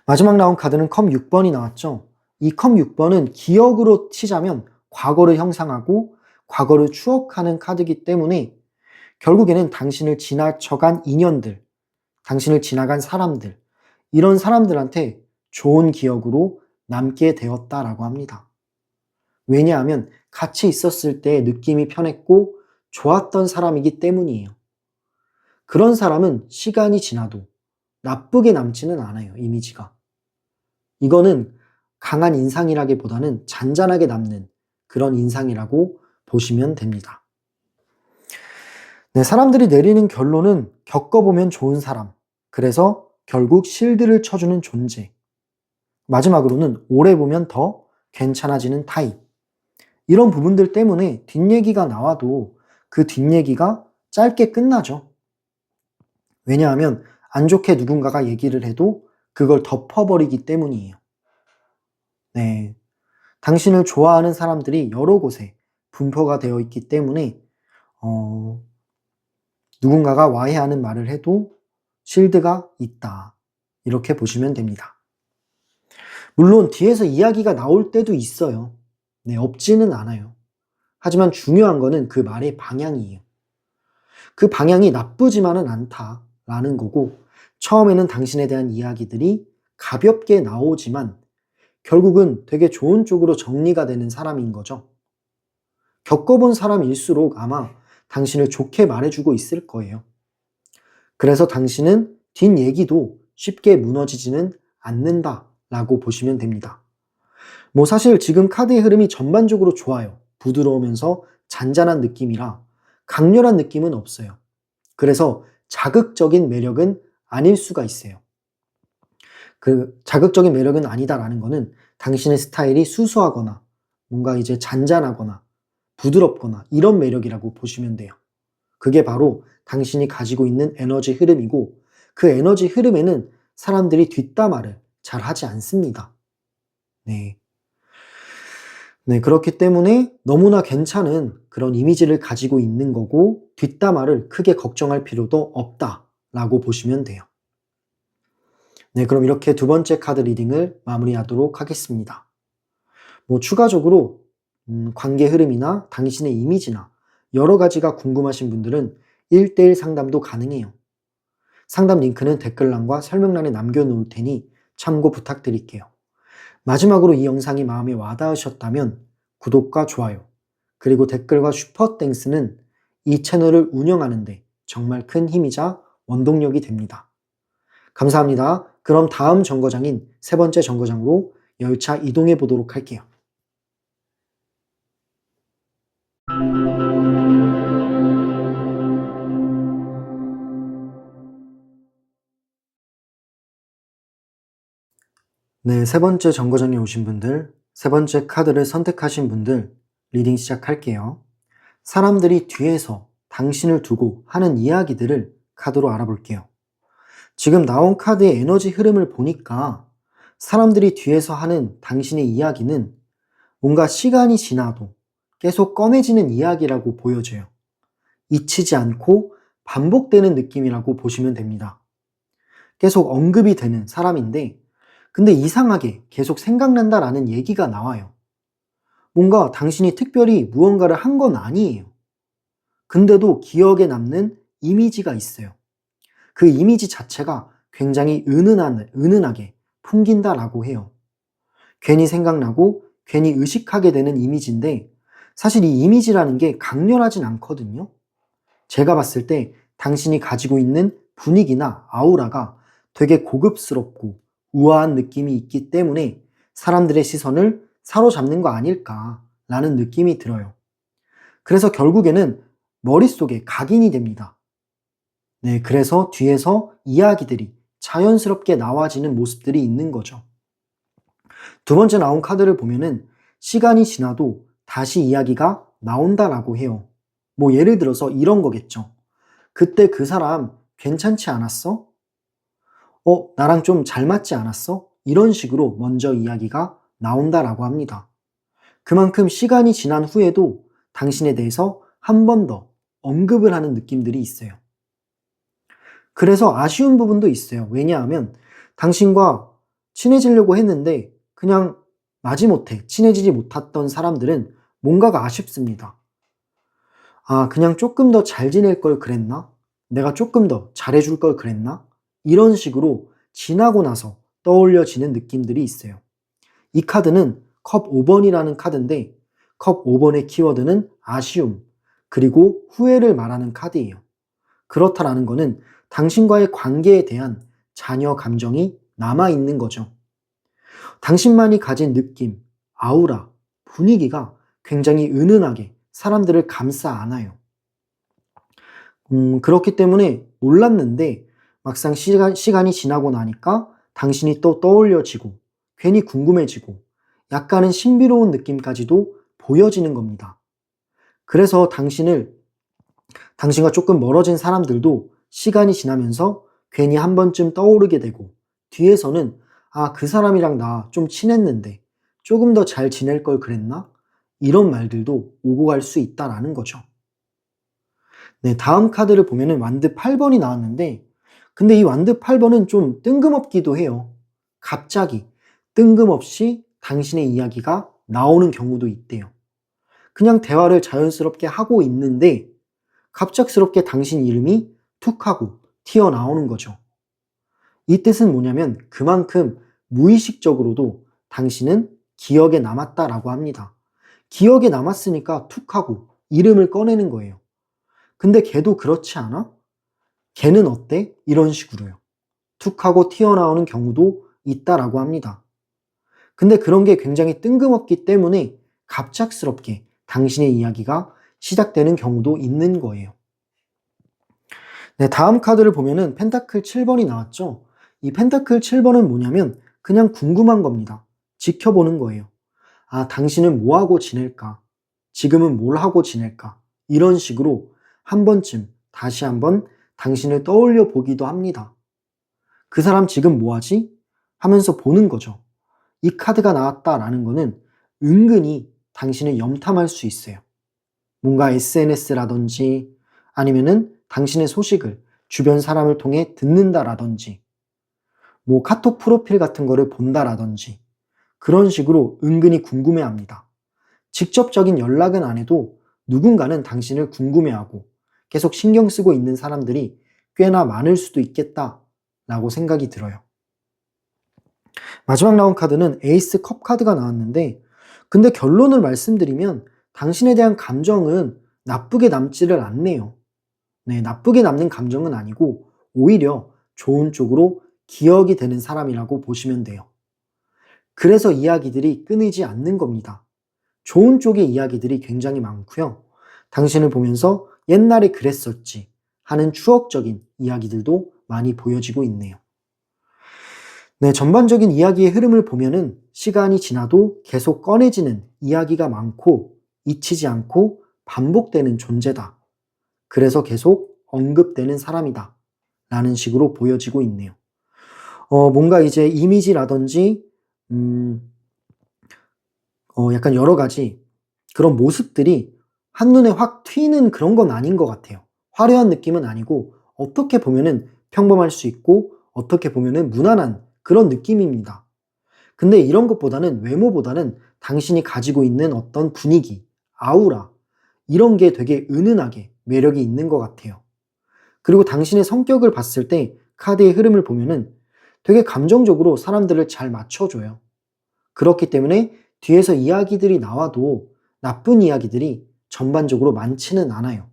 마지막 나온 카드는 컵 6번이 나왔죠. 이 컵 6번은 기억으로 치자면 과거를 형상하고 과거를 추억하는 카드이기 때문에 결국에는 당신을 지나쳐간 인연들, 당신을 지나간 사람들, 이런 사람들한테 좋은 기억으로 남게 되었다라고 합니다. 왜냐하면 같이 있었을 때 느낌이 편했고 좋았던 사람이기 때문이에요. 그런 사람은 시간이 지나도 나쁘게 남지는 않아요, 이미지가. 이거는 강한 인상이라기보다는 잔잔하게 남는 그런 인상이라고 보시면 됩니다. 네, 사람들이 내리는 결론은 겪어보면 좋은 사람, 그래서 결국 실드를 쳐주는 존재. 마지막으로는 오래 보면 더 괜찮아지는 타입. 이런 부분들 때문에 뒷얘기가 나와도 그 뒷얘기가 짧게 끝나죠. 왜냐하면 안 좋게 누군가가 얘기를 해도 그걸 덮어버리기 때문이에요. 네. 당신을 좋아하는 사람들이 여러 곳에 분포가 되어 있기 때문에, 누군가가 와해하는 말을 해도 실드가 있다. 이렇게 보시면 됩니다. 물론 뒤에서 이야기가 나올 때도 있어요. 네, 없지는 않아요. 하지만 중요한 거는 그 말의 방향이에요. 그 방향이 나쁘지만은 않다라는 거고, 처음에는 당신에 대한 이야기들이 가볍게 나오지만 결국은 되게 좋은 쪽으로 정리가 되는 사람인 거죠. 겪어본 사람일수록 아마 당신을 좋게 말해주고 있을 거예요. 그래서 당신은 뒷얘기도 쉽게 무너지지는 않는다라고 보시면 됩니다. 사실 지금 카드의 흐름이 전반적으로 좋아요. 부드러우면서 잔잔한 느낌이라 강렬한 느낌은 없어요. 그래서 자극적인 매력은 아닐 수가 있어요. 그 자극적인 매력은 아니다라는 거는 당신의 스타일이 수수하거나 뭔가 이제 잔잔하거나 부드럽거나 이런 매력이라고 보시면 돼요. 그게 바로 당신이 가지고 있는 에너지 흐름이고 그 에너지 흐름에는 사람들이 뒷담화를 잘 하지 않습니다. 네. 네, 그렇기 때문에 너무나 괜찮은 그런 이미지를 가지고 있는 거고 뒷담화를 크게 걱정할 필요도 없다라고 보시면 돼요. 네, 그럼 이렇게 두 번째 카드 리딩을 마무리하도록 하겠습니다. 추가적으로 관계 흐름이나 당신의 이미지나 여러 가지가 궁금하신 분들은 1대1 상담도 가능해요. 상담 링크는 댓글란과 설명란에 남겨놓을 테니 참고 부탁드릴게요. 마지막으로 이 영상이 마음에 와닿으셨다면 구독과 좋아요, 그리고 댓글과 슈퍼땡스는 이 채널을 운영하는데 정말 큰 힘이자 원동력이 됩니다. 감사합니다. 그럼 다음 정거장인 세 번째 정거장으로 열차 이동해 보도록 할게요. 네, 세 번째 정거장에 오신 분들, 세 번째 카드를 선택하신 분들 리딩 시작할게요. 사람들이 뒤에서 당신을 두고 하는 이야기들을 카드로 알아볼게요. 지금 나온 카드의 에너지 흐름을 보니까 사람들이 뒤에서 하는 당신의 이야기는 뭔가 시간이 지나도 계속 꺼내지는 이야기라고 보여져요. 잊히지 않고 반복되는 느낌이라고 보시면 됩니다. 계속 언급이 되는 사람인데 근데 이상하게 계속 생각난다라는 얘기가 나와요. 뭔가 당신이 특별히 무언가를 한 건 아니에요. 근데도 기억에 남는 이미지가 있어요. 그 이미지 자체가 굉장히 은은하게 풍긴다라고 해요. 괜히 생각나고 괜히 의식하게 되는 이미지인데 사실 이 이미지라는 게 강렬하진 않거든요. 제가 봤을 때 당신이 가지고 있는 분위기나 아우라가 되게 고급스럽고 우아한 느낌이 있기 때문에 사람들의 시선을 사로잡는 거 아닐까라는 느낌이 들어요. 그래서 결국에는 머릿속에 각인이 됩니다. 네, 그래서 뒤에서 이야기들이 자연스럽게 나와지는 모습들이 있는 거죠. 두 번째 나온 카드를 보면은 시간이 지나도 다시 이야기가 나온다라고 해요. 예를 들어서 이런 거겠죠. 그때 그 사람 괜찮지 않았어? 나랑 좀 잘 맞지 않았어? 이런 식으로 먼저 이야기가 나온다라고 합니다. 그만큼 시간이 지난 후에도 당신에 대해서 한 번 더 언급을 하는 느낌들이 있어요. 그래서 아쉬운 부분도 있어요. 왜냐하면 당신과 친해지려고 했는데 그냥 마지못해 친해지지 못했던 사람들은 뭔가가 아쉽습니다. 아, 그냥 조금 더 잘 지낼 걸 그랬나? 내가 조금 더 잘해줄 걸 그랬나? 이런 식으로 지나고 나서 떠올려지는 느낌들이 있어요. 이 카드는 컵 5번이라는 카드인데 컵 5번의 키워드는 아쉬움, 그리고 후회를 말하는 카드예요. 그렇다라는 거는 당신과의 관계에 대한 잔여 감정이 남아있는 거죠. 당신만이 가진 느낌, 아우라, 분위기가 굉장히 은은하게 사람들을 감싸 안아요. 그렇기 때문에 몰랐는데 막상 시간이 지나고 나니까 당신이 또 떠올려지고 괜히 궁금해지고 약간은 신비로운 느낌까지도 보여지는 겁니다. 그래서 당신과 조금 멀어진 사람들도 시간이 지나면서 괜히 한 번쯤 떠오르게 되고 뒤에서는 아, 그 사람이랑 나 좀 친했는데 조금 더 잘 지낼 걸 그랬나? 이런 말들도 오고 갈 수 있다라는 거죠. 네, 다음 카드를 보면은 완드 8번이 나왔는데 근데 이 완드 8번은 좀 뜬금없기도 해요. 갑자기 뜬금없이 당신의 이야기가 나오는 경우도 있대요. 그냥 대화를 자연스럽게 하고 있는데 갑작스럽게 당신 이름이 툭 하고 튀어나오는 거죠. 이 뜻은 뭐냐면 그만큼 무의식적으로도 당신은 기억에 남았다라고 합니다. 기억에 남았으니까 툭 하고 이름을 꺼내는 거예요. 근데 걔도 그렇지 않아? 걔는 어때? 이런 식으로요. 툭 하고 튀어나오는 경우도 있다라고 합니다. 근데 그런 게 굉장히 뜬금없기 때문에 갑작스럽게 당신의 이야기가 시작되는 경우도 있는 거예요. 네, 다음 카드를 보면은 펜타클 7번이 나왔죠. 이 펜타클 7번은 뭐냐면 그냥 궁금한 겁니다. 지켜보는 거예요. 아, 당신은 뭐 하고 지낼까? 지금은 뭘 하고 지낼까? 이런 식으로 한 번쯤 다시 한번 당신을 떠올려 보기도 합니다. 그 사람 지금 뭐 하지? 하면서 보는 거죠. 이 카드가 나왔다라는 거는 은근히 당신을 염탐할 수 있어요. 뭔가 SNS라든지 아니면은 당신의 소식을 주변 사람을 통해 듣는다라든지 뭐 카톡 프로필 같은 거를 본다라든지 그런 식으로 은근히 궁금해합니다. 직접적인 연락은 안 해도 누군가는 당신을 궁금해하고 계속 신경 쓰고 있는 사람들이 꽤나 많을 수도 있겠다라고 생각이 들어요. 마지막 나온 카드는 에이스 컵 카드가 나왔는데 근데 결론을 말씀드리면 당신에 대한 감정은 나쁘게 남지를 않네요. 네, 나쁘게 남는 감정은 아니고 오히려 좋은 쪽으로 기억이 되는 사람이라고 보시면 돼요. 그래서 이야기들이 끊이지 않는 겁니다. 좋은 쪽의 이야기들이 굉장히 많고요. 당신을 보면서 옛날에 그랬었지 하는 추억적인 이야기들도 많이 보여지고 있네요. 네, 전반적인 이야기의 흐름을 보면은 시간이 지나도 계속 꺼내지는 이야기가 많고 잊히지 않고 반복되는 존재다. 그래서 계속 언급되는 사람이다. 라는 식으로 보여지고 있네요. 뭔가 이제 이미지라든지, 약간 여러 가지 그런 모습들이 한눈에 확 튀는 그런 건 아닌 것 같아요. 화려한 느낌은 아니고 어떻게 보면은 평범할 수 있고 어떻게 보면은 무난한 그런 느낌입니다. 근데 이런 것보다는 외모보다는 당신이 가지고 있는 어떤 분위기, 아우라 이런 게 되게 은은하게 매력이 있는 것 같아요. 그리고 당신의 성격을 봤을 때 카드의 흐름을 보면은 되게 감정적으로 사람들을 잘 맞춰줘요. 그렇기 때문에 뒤에서 이야기들이 나와도 나쁜 이야기들이 전반적으로 많지는 않아요.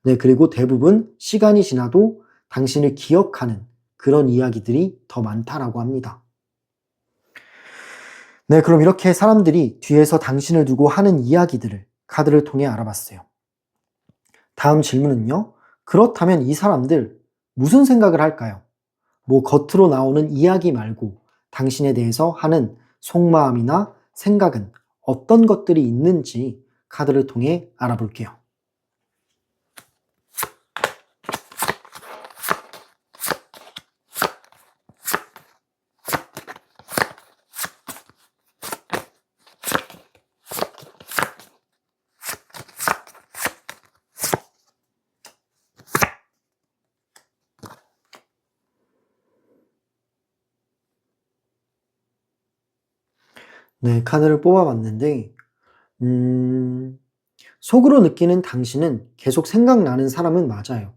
네, 그리고 대부분 시간이 지나도 당신을 기억하는 그런 이야기들이 더 많다라고 합니다. 네, 그럼 이렇게 사람들이 뒤에서 당신을 두고 하는 이야기들을 카드를 통해 알아봤어요. 다음 질문은요. 그렇다면 이 사람들 무슨 생각을 할까요? 뭐 겉으로 나오는 이야기 말고 당신에 대해서 하는 속마음이나 생각은 어떤 것들이 있는지 카드를 통해 알아볼게요. 네, 카드를 뽑아봤는데, 속으로 느끼는 당신은 계속 생각나는 사람은 맞아요.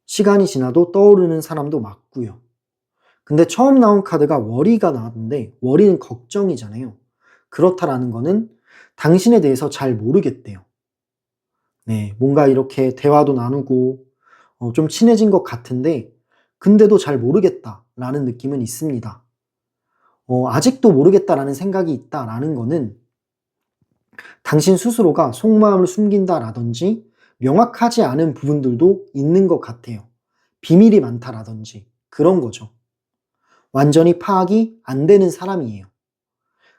시간이 지나도 떠오르는 사람도 맞고요. 근데 처음 나온 카드가 워리가 나왔는데, 워리는 걱정이잖아요. 그렇다라는 거는 당신에 대해서 잘 모르겠대요. 네, 뭔가 이렇게 대화도 나누고, 좀 친해진 것 같은데, 근데도 잘 모르겠다라는 느낌은 있습니다. 아직도 모르겠다라는 생각이 있다라는 거는 당신 스스로가 속마음을 숨긴다라든지 명확하지 않은 부분들도 있는 것 같아요. 비밀이 많다라든지 그런 거죠. 완전히 파악이 안 되는 사람이에요.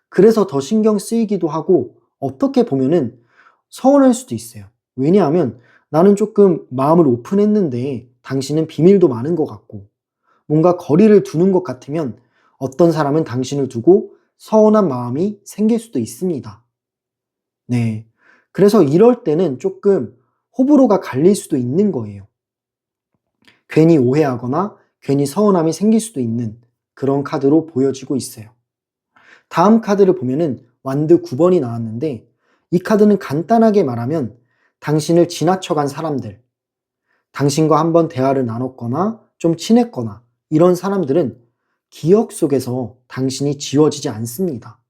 그래서 더 신경 쓰이기도 하고 어떻게 보면은 서운할 수도 있어요. 왜냐하면 나는 조금 마음을 오픈했는데 당신은 비밀도 많은 것 같고 뭔가 거리를 두는 것 같으면 어떤 사람은 당신을 두고 서운한 마음이 생길 수도 있습니다. 네. 그래서 이럴 때는 조금 호불호가 갈릴 수도 있는 거예요. 괜히 오해하거나 괜히 서운함이 생길 수도 있는 그런 카드로 보여지고 있어요. 다음 카드를 보면은 완드 9번이 나왔는데 이 카드는 간단하게 말하면 당신을 지나쳐간 사람들, 당신과 한번 대화를 나눴거나 좀 친했거나 이런 사람들은 기억 속에서 당신이 지워지지 않습니다.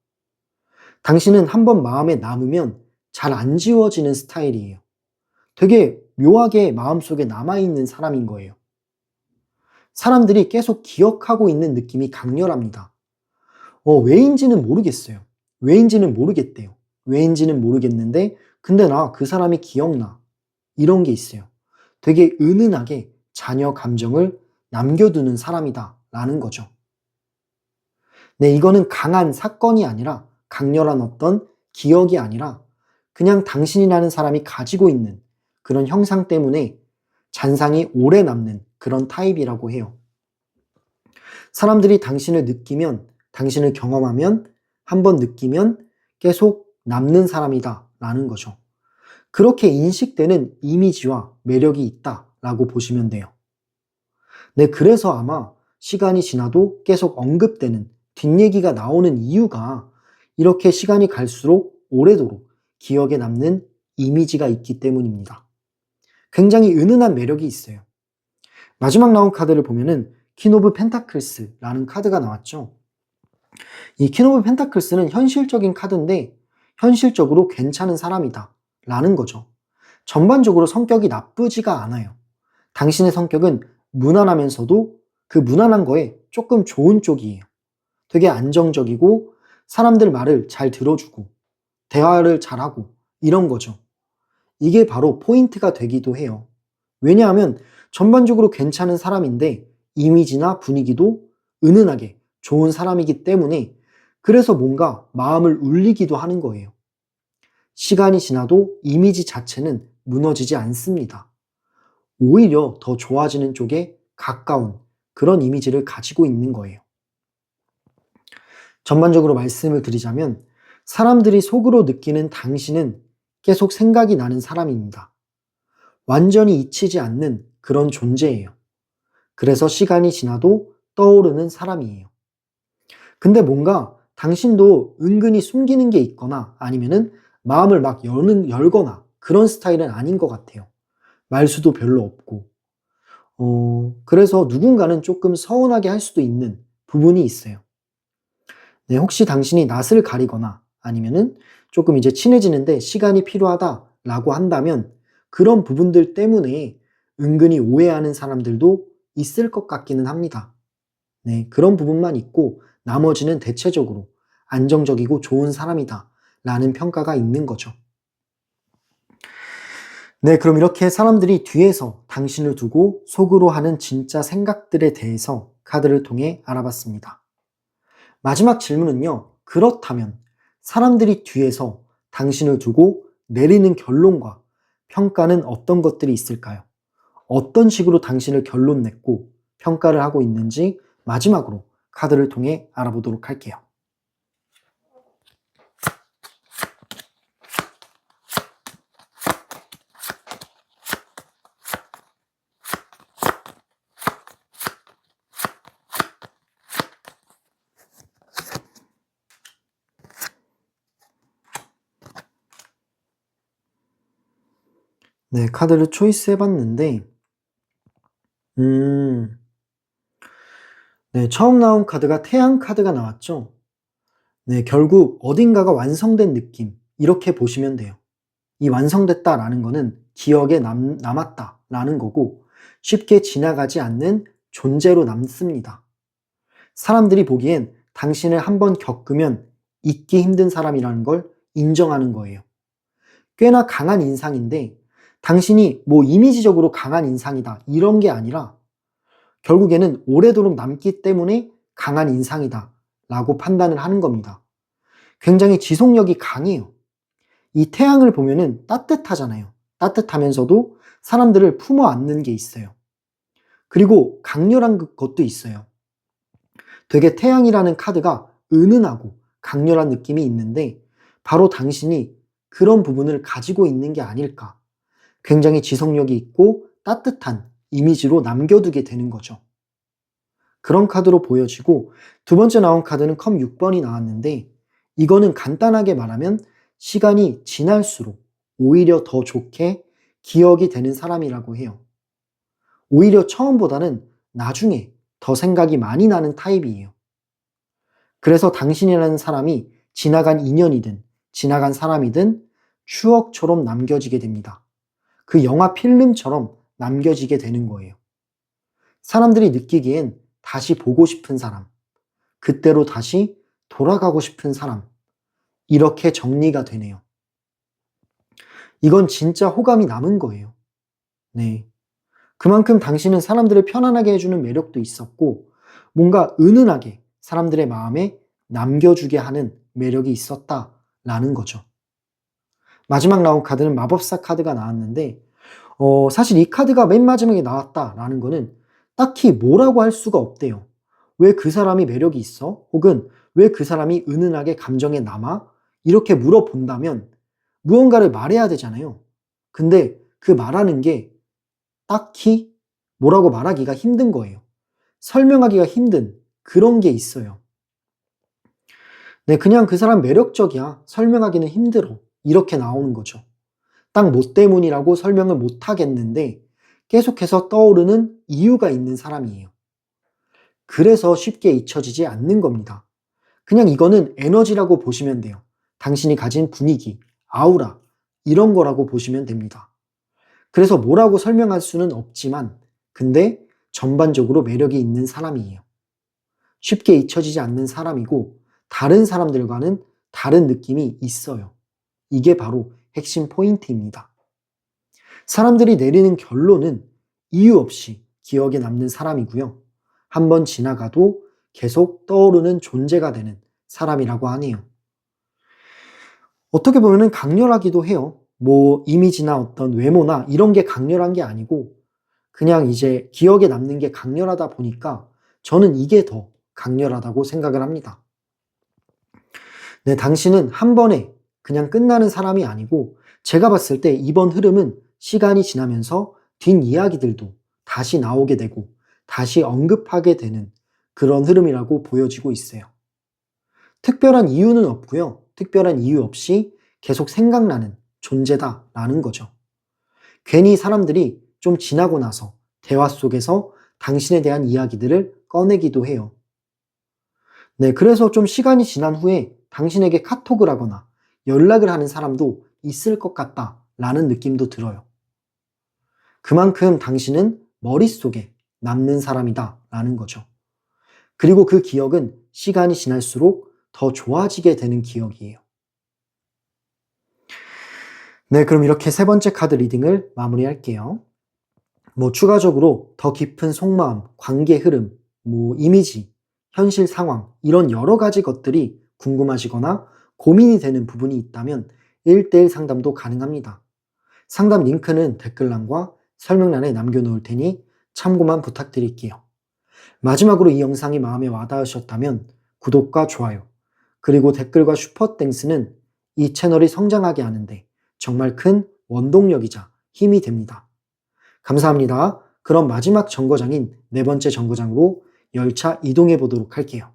당신은 한번 마음에 남으면 잘 안 지워지는 스타일이에요. 되게 묘하게 마음속에 남아있는 사람인 거예요. 사람들이 계속 기억하고 있는 느낌이 강렬합니다. 왜인지는 모르겠어요. 왜인지는 모르겠대요. 왜인지는 모르겠는데 근데 나 그 사람이 기억나. 이런 게 있어요. 되게 은은하게 자녀 감정을 남겨두는 사람이다 라는 거죠. 네, 이거는 강한 사건이 아니라 강렬한 어떤 기억이 아니라 그냥 당신이라는 사람이 가지고 있는 그런 형상 때문에 잔상이 오래 남는 그런 타입이라고 해요. 사람들이 당신을 느끼면, 당신을 경험하면, 한번 느끼면 계속 남는 사람이다 라는 거죠. 그렇게 인식되는 이미지와 매력이 있다 라고 보시면 돼요. 네, 그래서 아마 시간이 지나도 계속 언급되는 뒷얘기가 나오는 이유가 이렇게 시간이 갈수록 오래도록 기억에 남는 이미지가 있기 때문입니다. 굉장히 은은한 매력이 있어요. 마지막 나온 카드를 보면은 퀸 오브 펜타클스라는 카드가 나왔죠. 이 퀸 오브 펜타클스는 현실적인 카드인데 현실적으로 괜찮은 사람이다 라는 거죠. 전반적으로 성격이 나쁘지가 않아요. 당신의 성격은 무난하면서도 그 무난한 거에 조금 좋은 쪽이에요. 되게 안정적이고 사람들 말을 잘 들어주고 대화를 잘하고 이런 거죠. 이게 바로 포인트가 되기도 해요. 왜냐하면 전반적으로 괜찮은 사람인데 이미지나 분위기도 은은하게 좋은 사람이기 때문에 그래서 뭔가 마음을 울리기도 하는 거예요. 시간이 지나도 이미지 자체는 무너지지 않습니다. 오히려 더 좋아지는 쪽에 가까운 그런 이미지를 가지고 있는 거예요. 전반적으로 말씀을 드리자면 사람들이 속으로 느끼는 당신은 계속 생각이 나는 사람입니다. 완전히 잊히지 않는 그런 존재예요. 그래서 시간이 지나도 떠오르는 사람이에요. 근데 뭔가 당신도 은근히 숨기는 게 있거나 아니면은 마음을 막 열거나 그런 스타일은 아닌 것 같아요. 말수도 별로 없고. 그래서 누군가는 조금 서운하게 할 수도 있는 부분이 있어요. 네, 혹시 당신이 낯을 가리거나 아니면은 조금 이제 친해지는데 시간이 필요하다라고 한다면 그런 부분들 때문에 은근히 오해하는 사람들도 있을 것 같기는 합니다. 네, 그런 부분만 있고 나머지는 대체적으로 안정적이고 좋은 사람이다 라는 평가가 있는 거죠. 네, 그럼 이렇게 사람들이 뒤에서 당신을 두고 속으로 하는 진짜 생각들에 대해서 카드를 통해 알아봤습니다. 마지막 질문은요. 그렇다면 사람들이 뒤에서 당신을 두고 내리는 결론과 평가는 어떤 것들이 있을까요? 어떤 식으로 당신을 결론 냈고 평가를 하고 있는지 마지막으로 카드를 통해 알아보도록 할게요. 네, 카드를 초이스 해봤는데 네, 처음 나온 카드가 태양 카드가 나왔죠. 네, 결국 어딘가가 완성된 느낌 이렇게 보시면 돼요. 이 완성됐다라는 거는 기억에 남았다라는 거고 쉽게 지나가지 않는 존재로 남습니다. 사람들이 보기엔 당신을 한번 겪으면 잊기 힘든 사람이라는 걸 인정하는 거예요. 꽤나 강한 인상인데 당신이 뭐 이미지적으로 강한 인상이다 이런 게 아니라 결국에는 오래도록 남기 때문에 강한 인상이다 라고 판단을 하는 겁니다. 굉장히 지속력이 강해요. 이 태양을 보면은 따뜻하잖아요. 따뜻하면서도 사람들을 품어 안는 게 있어요. 그리고 강렬한 것도 있어요. 되게 태양이라는 카드가 은은하고 강렬한 느낌이 있는데 바로 당신이 그런 부분을 가지고 있는 게 아닐까. 굉장히 지속력이 있고 따뜻한 이미지로 남겨두게 되는 거죠. 그런 카드로 보여지고 두 번째 나온 카드는 컵 6번이 나왔는데 이거는 간단하게 말하면 시간이 지날수록 오히려 더 좋게 기억이 되는 사람이라고 해요. 오히려 처음보다는 나중에 더 생각이 많이 나는 타입이에요. 그래서 당신이라는 사람이 지나간 인연이든 지나간 사람이든 추억처럼 남겨지게 됩니다. 그 영화 필름처럼 남겨지게 되는 거예요. 사람들이 느끼기엔 다시 보고 싶은 사람, 그때로 다시 돌아가고 싶은 사람. 이렇게 정리가 되네요. 이건 진짜 호감이 남은 거예요. 네. 그만큼 당신은 사람들을 편안하게 해주는 매력도 있었고, 뭔가 은은하게 사람들의 마음에 남겨주게 하는 매력이 있었다라는 거죠. 마지막 나온 카드는 마법사 카드가 나왔는데, 사실 이 카드가 맨 마지막에 나왔다라는 거는 딱히 뭐라고 할 수가 없대요. 왜 그 사람이 매력이 있어? 혹은 왜 그 사람이 은은하게 감정에 남아? 이렇게 물어본다면 무언가를 말해야 되잖아요. 근데 그 말하는 게 딱히 뭐라고 말하기가 힘든 거예요. 설명하기가 힘든 그런 게 있어요. 네, 그냥 그 사람 매력적이야. 설명하기는 힘들어. 이렇게 나오는 거죠. 딱 뭐 때문이라고 설명을 못 하겠는데 계속해서 떠오르는 이유가 있는 사람이에요. 그래서 쉽게 잊혀지지 않는 겁니다. 그냥 이거는 에너지라고 보시면 돼요. 당신이 가진 분위기, 아우라, 이런 거라고 보시면 됩니다. 그래서 뭐라고 설명할 수는 없지만, 근데 전반적으로 매력이 있는 사람이에요. 쉽게 잊혀지지 않는 사람이고, 다른 사람들과는 다른 느낌이 있어요. 이게 바로 핵심 포인트입니다. 사람들이 내리는 결론은 이유 없이 기억에 남는 사람이고요. 한번 지나가도 계속 떠오르는 존재가 되는 사람이라고 하네요. 어떻게 보면 강렬하기도 해요. 뭐 이미지나 어떤 외모나 이런 게 강렬한 게 아니고 그냥 이제 기억에 남는 게 강렬하다 보니까 저는 이게 더 강렬하다고 생각을 합니다. 네, 당신은 한 번에 그냥 끝나는 사람이 아니고 제가 봤을 때 이번 흐름은 시간이 지나면서 뒷이야기들도 다시 나오게 되고 다시 언급하게 되는 그런 흐름이라고 보여지고 있어요. 특별한 이유는 없고요. 특별한 이유 없이 계속 생각나는 존재다라는 거죠. 괜히 사람들이 좀 지나고 나서 대화 속에서 당신에 대한 이야기들을 꺼내기도 해요. 네, 그래서 좀 시간이 지난 후에 당신에게 카톡을 하거나 연락을 하는 사람도 있을 것 같다라는 느낌도 들어요. 그만큼 당신은 머릿속에 남는 사람이다라는 거죠. 그리고 그 기억은 시간이 지날수록 더 좋아지게 되는 기억이에요. 네, 그럼 이렇게 세 번째 카드 리딩을 마무리할게요. 추가적으로 더 깊은 속마음, 관계 흐름, 이미지, 현실 상황, 이런 여러 가지 것들이 궁금하시거나 고민이 되는 부분이 있다면 1대1 상담도 가능합니다. 상담 링크는 댓글란과 설명란에 남겨놓을 테니 참고만 부탁드릴게요. 마지막으로 이 영상이 마음에 와닿으셨다면 구독과 좋아요, 그리고 댓글과 슈퍼땡스는 이 채널이 성장하게 하는데 정말 큰 원동력이자 힘이 됩니다. 감사합니다. 그럼 마지막 정거장인 네 번째 정거장으로 열차 이동해 보도록 할게요.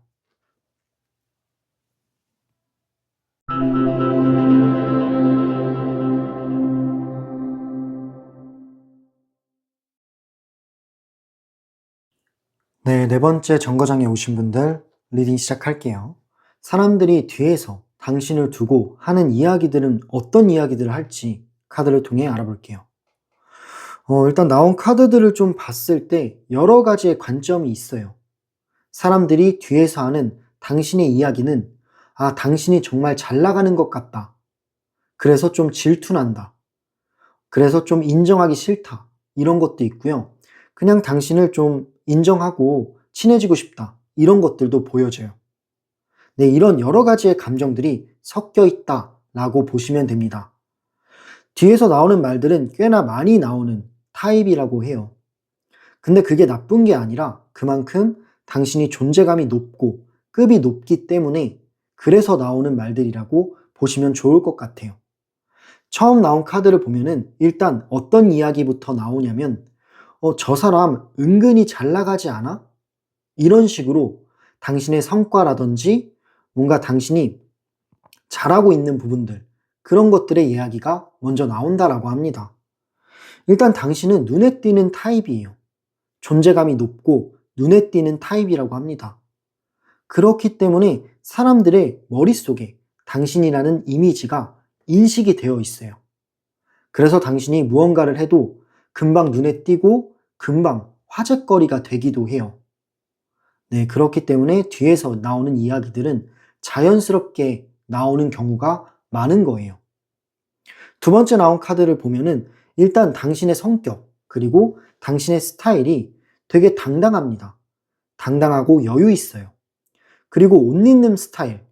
네, 네 번째 정거장에 오신 분들 리딩 시작할게요. 사람들이 뒤에서 당신을 두고 하는 이야기들은 어떤 이야기들을 할지 카드를 통해 알아볼게요. 일단 나온 카드들을 좀 봤을 때 여러 가지의 관점이 있어요. 사람들이 뒤에서 하는 당신의 이야기는 당신이 정말 잘 나가는 것 같다. 그래서 좀 질투난다. 그래서 좀 인정하기 싫다. 이런 것도 있고요. 그냥 당신을 좀 인정하고 친해지고 싶다. 이런 것들도 보여져요. 네, 이런 여러 가지의 감정들이 섞여 있다라고 보시면 됩니다. 뒤에서 나오는 말들은 꽤나 많이 나오는 타입이라고 해요. 근데 그게 나쁜 게 아니라 그만큼 당신이 존재감이 높고 급이 높기 때문에 그래서 나오는 말들이라고 보시면 좋을 것 같아요. 처음 나온 카드를 보면은 일단 어떤 이야기부터 나오냐면 저 사람 은근히 잘 나가지 않아? 이런 식으로 당신의 성과라든지 뭔가 당신이 잘하고 있는 부분들, 그런 것들의 이야기가 먼저 나온다라고 합니다. 일단 당신은 눈에 띄는 타입이에요. 존재감이 높고 눈에 띄는 타입이라고 합니다. 그렇기 때문에 사람들의 머릿속에 당신이라는 이미지가 인식이 되어 있어요. 그래서 당신이 무언가를 해도 금방 눈에 띄고 금방 화제거리가 되기도 해요. 네, 그렇기 때문에 뒤에서 나오는 이야기들은 자연스럽게 나오는 경우가 많은 거예요. 두 번째 나온 카드를 보면은 일단 당신의 성격, 그리고 당신의 스타일이 되게 당당합니다. 당당하고 여유 있어요. 그리고 옷 입는 스타일,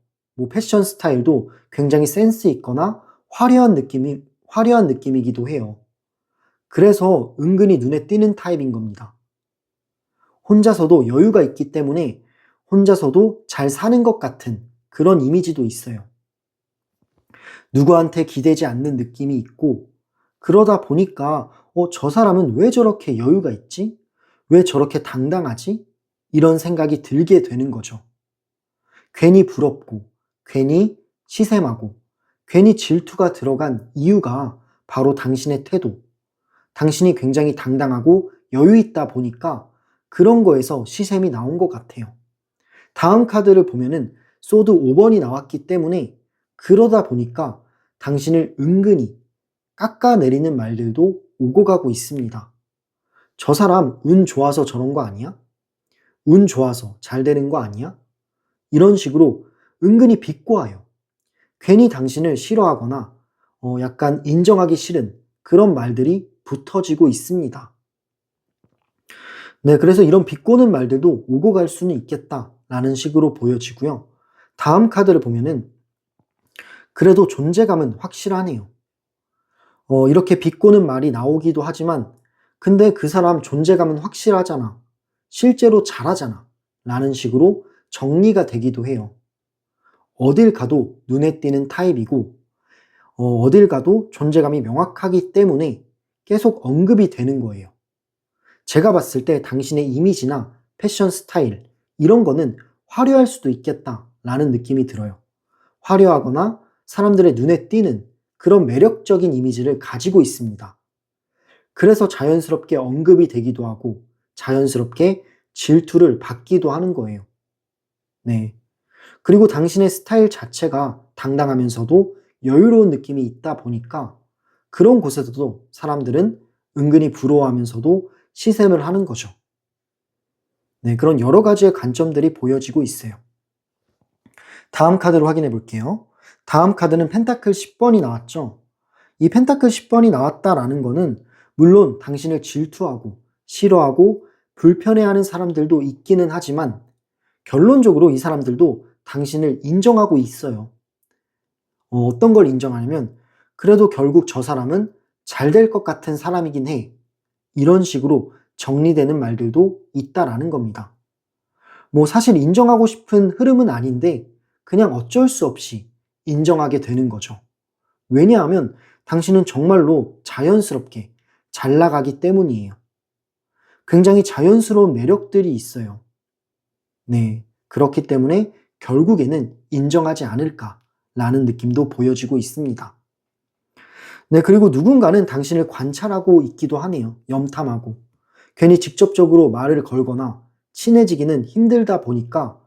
패션 스타일도 굉장히 센스 있거나 화려한 느낌이기도 해요. 그래서 은근히 눈에 띄는 타입인 겁니다. 혼자서도 여유가 있기 때문에 혼자서도 잘 사는 것 같은 그런 이미지도 있어요. 누구한테 기대지 않는 느낌이 있고, 그러다 보니까 저 사람은 왜 저렇게 여유가 있지? 왜 저렇게 당당하지? 이런 생각이 들게 되는 거죠. 괜히 부럽고, 괜히 시샘하고, 괜히 질투가 들어간 이유가 바로 당신의 태도, 당신이 굉장히 당당하고 여유 있다 보니까 그런 거에서 시샘이 나온 것 같아요. 다음 카드를 보면은 소드 5번이 나왔기 때문에 그러다 보니까 당신을 은근히 깎아내리는 말들도 오고 가고 있습니다. 저 사람 운 좋아서 저런 거 아니야? 운 좋아서 잘 되는 거 아니야? 이런 식으로 은근히 비꼬아요. 괜히 당신을 싫어하거나 약간 인정하기 싫은 그런 말들이 붙어지고 있습니다. 네, 그래서 이런 비꼬는 말들도 오고 갈 수는 있겠다라는 식으로 보여지고요. 다음 카드를 보면은 그래도 존재감은 확실하네요. 이렇게 비꼬는 말이 나오기도 하지만 근데 그 사람 존재감은 확실하잖아. 실제로 잘하잖아. 라는 식으로 정리가 되기도 해요. 어딜 가도 눈에 띄는 타입이고 어딜 가도 존재감이 명확하기 때문에 계속 언급이 되는 거예요. 제가 봤을 때 당신의 이미지나 패션 스타일 이런 거는 화려할 수도 있겠다라는 느낌이 들어요. 화려하거나 사람들의 눈에 띄는 그런 매력적인 이미지를 가지고 있습니다. 그래서 자연스럽게 언급이 되기도 하고 자연스럽게 질투를 받기도 하는 거예요. 네. 그리고 당신의 스타일 자체가 당당하면서도 여유로운 느낌이 있다 보니까 그런 곳에서도 사람들은 은근히 부러워하면서도 시샘을 하는 거죠. 네, 그런 여러 가지의 관점들이 보여지고 있어요. 다음 카드를 확인해 볼게요. 다음 카드는 펜타클 10번이 나왔죠. 이 펜타클 10번이 나왔다라는 거는 물론 당신을 질투하고 싫어하고 불편해하는 사람들도 있기는 하지만 결론적으로 이 사람들도 당신을 인정하고 있어요. 어떤 걸 인정하냐면 그래도 결국 저 사람은 잘 될 것 같은 사람이긴 해. 이런 식으로 정리되는 말들도 있다라는 겁니다. 사실 인정하고 싶은 흐름은 아닌데 그냥 어쩔 수 없이 인정하게 되는 거죠. 왜냐하면 당신은 정말로 자연스럽게 잘 나가기 때문이에요. 굉장히 자연스러운 매력들이 있어요. 네, 그렇기 때문에 결국에는 인정하지 않을까라는 느낌도 보여지고 있습니다. 네, 그리고 누군가는 당신을 관찰하고 있기도 하네요. 염탐하고. 괜히 직접적으로 말을 걸거나 친해지기는 힘들다 보니까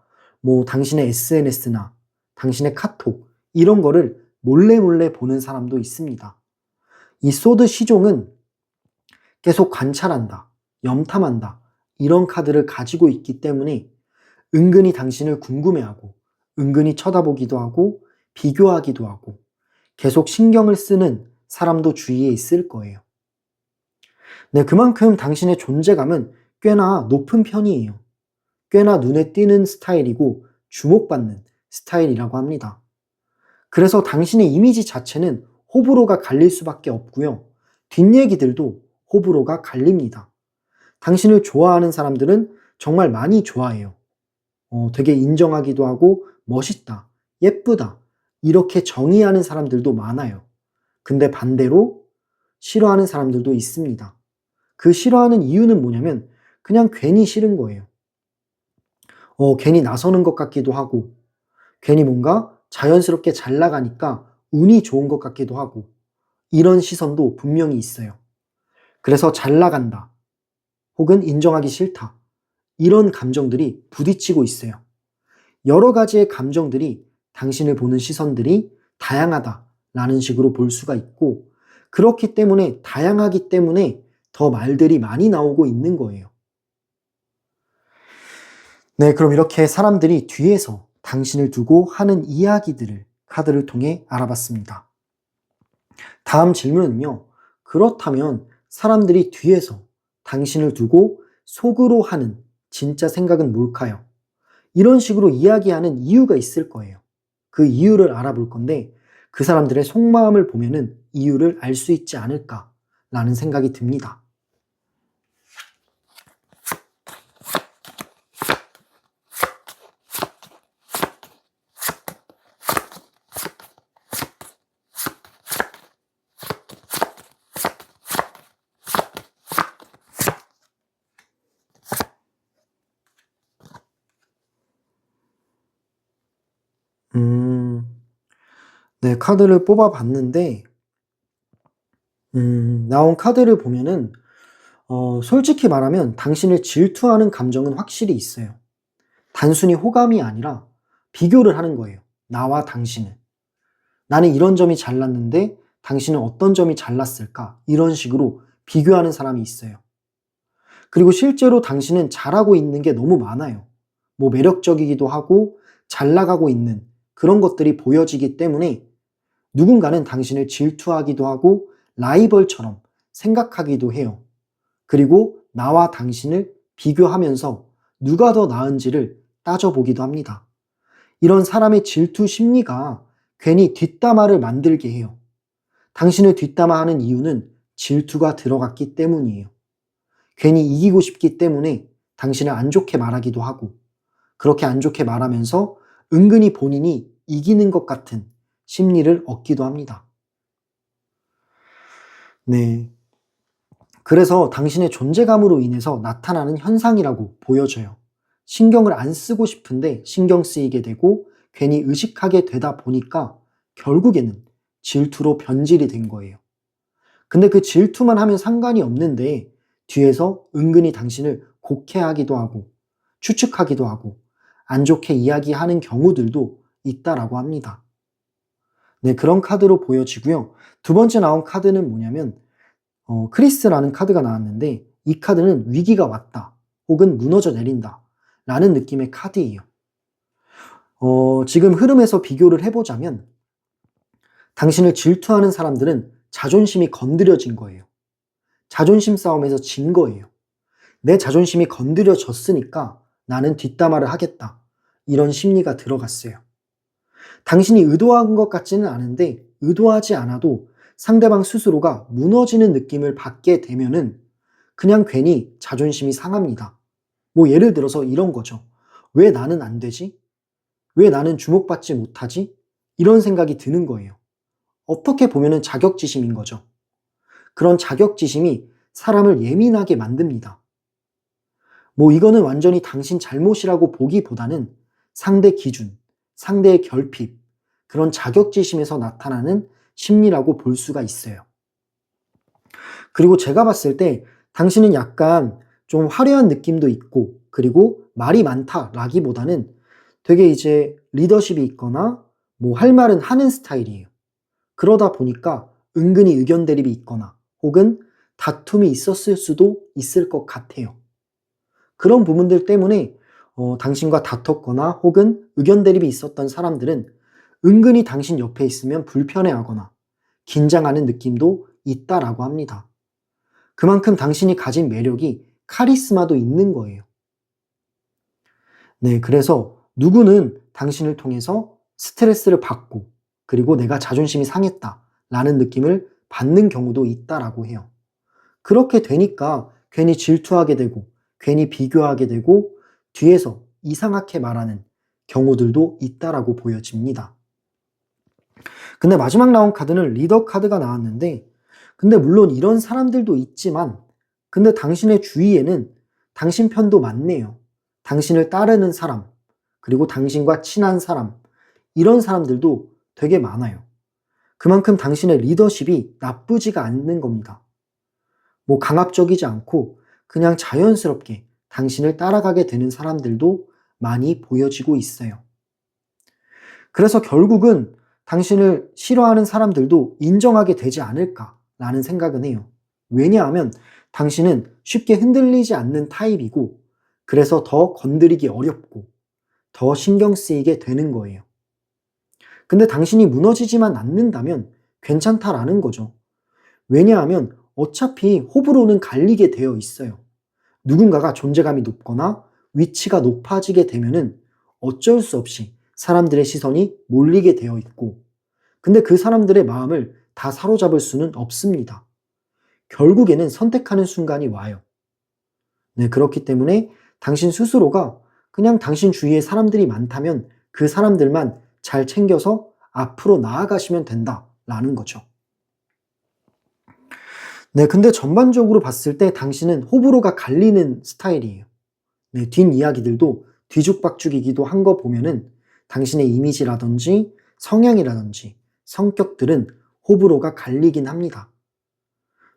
당신의 SNS나 당신의 카톡 이런 거를 몰래 보는 사람도 있습니다. 이 소드 시종은 계속 관찰한다, 염탐한다 이런 카드를 가지고 있기 때문에 은근히 당신을 궁금해하고 은근히 쳐다보기도 하고 비교하기도 하고 계속 신경을 쓰는 사람도 주위에 있을 거예요. 네, 그만큼 당신의 존재감은 꽤나 높은 편이에요. 꽤나 눈에 띄는 스타일이고 주목받는 스타일이라고 합니다. 그래서 당신의 이미지 자체는 호불호가 갈릴 수밖에 없고요. 뒷얘기들도 호불호가 갈립니다. 당신을 좋아하는 사람들은 정말 많이 좋아해요. 되게 인정하기도 하고 멋있다, 예쁘다 이렇게 정의하는 사람들도 많아요. 근데 반대로 싫어하는 사람들도 있습니다. 그 싫어하는 이유는 뭐냐면 그냥 괜히 싫은 거예요. 괜히 나서는 것 같기도 하고 괜히 뭔가 자연스럽게 잘 나가니까 운이 좋은 것 같기도 하고 이런 시선도 분명히 있어요. 그래서 잘 나간다 혹은 인정하기 싫다 이런 감정들이 부딪히고 있어요. 여러 가지의 감정들이 당신을 보는 시선들이 다양하다라는 식으로 볼 수가 있고 그렇기 때문에 다양하기 때문에 더 말들이 많이 나오고 있는 거예요. 네, 그럼 이렇게 사람들이 뒤에서 당신을 두고 하는 이야기들을 카드를 통해 알아봤습니다. 다음 질문은요. 그렇다면 사람들이 뒤에서 당신을 두고 속으로 하는 진짜 생각은 뭘까요? 이런 식으로 이야기하는 이유가 있을 거예요. 그 이유를 알아볼 건데 그 사람들의 속마음을 보면은 이유를 알 수 있지 않을까라는 생각이 듭니다. 네, 카드를 뽑아봤는데, 나온 카드를 보면은, 솔직히 말하면 당신을 질투하는 감정은 확실히 있어요. 단순히 호감이 아니라 비교를 하는 거예요. 나와 당신을. 나는 이런 점이 잘났는데 당신은 어떤 점이 잘났을까? 이런 식으로 비교하는 사람이 있어요. 그리고 실제로 당신은 잘하고 있는 게 너무 많아요. 뭐 매력적이기도 하고 잘 나가고 있는 그런 것들이 보여지기 때문에 누군가는 당신을 질투하기도 하고 라이벌처럼 생각하기도 해요. 그리고 나와 당신을 비교하면서 누가 더 나은지를 따져보기도 합니다. 이런 사람의 질투 심리가 괜히 뒷담화를 만들게 해요. 당신을 뒷담화하는 이유는 질투가 들어갔기 때문이에요. 괜히 이기고 싶기 때문에 당신을 안 좋게 말하기도 하고 그렇게 안 좋게 말하면서 은근히 본인이 이기는 것 같은 심리를 얻기도 합니다. 네. 그래서 당신의 존재감으로 인해서 나타나는 현상이라고 보여져요. 신경을 안 쓰고 싶은데 신경 쓰이게 되고 괜히 의식하게 되다 보니까 결국에는 질투로 변질이 된 거예요. 근데 그 질투만 하면 상관이 없는데 뒤에서 은근히 당신을 곡해하기도 하고 추측하기도 하고 안 좋게 이야기하는 경우들도 있다라고 합니다. 네, 그런 카드로 보여지고요. 두 번째 나온 카드는 뭐냐면 크리스라는 카드가 나왔는데 이 카드는 위기가 왔다 혹은 무너져 내린다 라는 느낌의 카드예요. 지금 흐름에서 비교를 해보자면 당신을 질투하는 사람들은 자존심이 건드려진 거예요. 자존심 싸움에서 진 거예요. 내 자존심이 건드려졌으니까 나는 뒷담화를 하겠다. 이런 심리가 들어갔어요. 당신이 의도한 것 같지는 않은데 의도하지 않아도 상대방 스스로가 무너지는 느낌을 받게 되면은 그냥 괜히 자존심이 상합니다. 뭐 예를 들어서 이런 거죠. 왜 나는 안 되지? 왜 나는 주목받지 못하지? 이런 생각이 드는 거예요. 어떻게 보면은 자격지심인 거죠. 그런 자격지심이 사람을 예민하게 만듭니다. 뭐 이거는 완전히 당신 잘못이라고 보기보다는 상대 기준, 상대의 결핍, 그런 자격지심에서 나타나는 심리라고 볼 수가 있어요. 그리고 제가 봤을 때 당신은 약간 좀 화려한 느낌도 있고 그리고 말이 많다라기보다는 되게 이제 리더십이 있거나 뭐 할 말은 하는 스타일이에요. 그러다 보니까 은근히 의견 대립이 있거나 혹은 다툼이 있었을 수도 있을 것 같아요. 그런 부분들 때문에 당신과 다퉜거나 혹은 의견 대립이 있었던 사람들은 은근히 당신 옆에 있으면 불편해하거나 긴장하는 느낌도 있다라고 합니다. 그만큼 당신이 가진 매력이 카리스마도 있는 거예요. 네, 그래서 누구는 당신을 통해서 스트레스를 받고 그리고 내가 자존심이 상했다라는 느낌을 받는 경우도 있다라고 해요. 그렇게 되니까 괜히 질투하게 되고 괜히 비교하게 되고 뒤에서 이상하게 말하는 경우들도 있다라고 보여집니다. 근데 마지막 나온 카드는 리더 카드가 나왔는데 근데 물론 이런 사람들도 있지만 근데 당신의 주위에는 당신 편도 많네요. 당신을 따르는 사람 그리고 당신과 친한 사람 이런 사람들도 되게 많아요. 그만큼 당신의 리더십이 나쁘지가 않는 겁니다. 뭐 강압적이지 않고 그냥 자연스럽게 당신을 따라가게 되는 사람들도 많이 보여지고 있어요. 그래서 결국은 당신을 싫어하는 사람들도 인정하게 되지 않을까라는 생각은 해요. 왜냐하면 당신은 쉽게 흔들리지 않는 타입이고 그래서 더 건드리기 어렵고 더 신경 쓰이게 되는 거예요. 근데 당신이 무너지지만 않는다면 괜찮다라는 거죠. 왜냐하면 어차피 호불호는 갈리게 되어 있어요. 누군가가 존재감이 높거나 위치가 높아지게 되면은 어쩔 수 없이 사람들의 시선이 몰리게 되어 있고, 근데 그 사람들의 마음을 다 사로잡을 수는 없습니다. 결국에는 선택하는 순간이 와요. 네, 그렇기 때문에 당신 스스로가 그냥 당신 주위에 사람들이 많다면 그 사람들만 잘 챙겨서 앞으로 나아가시면 된다라는 거죠. 네, 근데 전반적으로 봤을 때 당신은 호불호가 갈리는 스타일이에요. 네, 뒷이야기들도 뒤죽박죽이기도 한 거 보면은 당신의 이미지라든지 성향이라든지 성격들은 호불호가 갈리긴 합니다.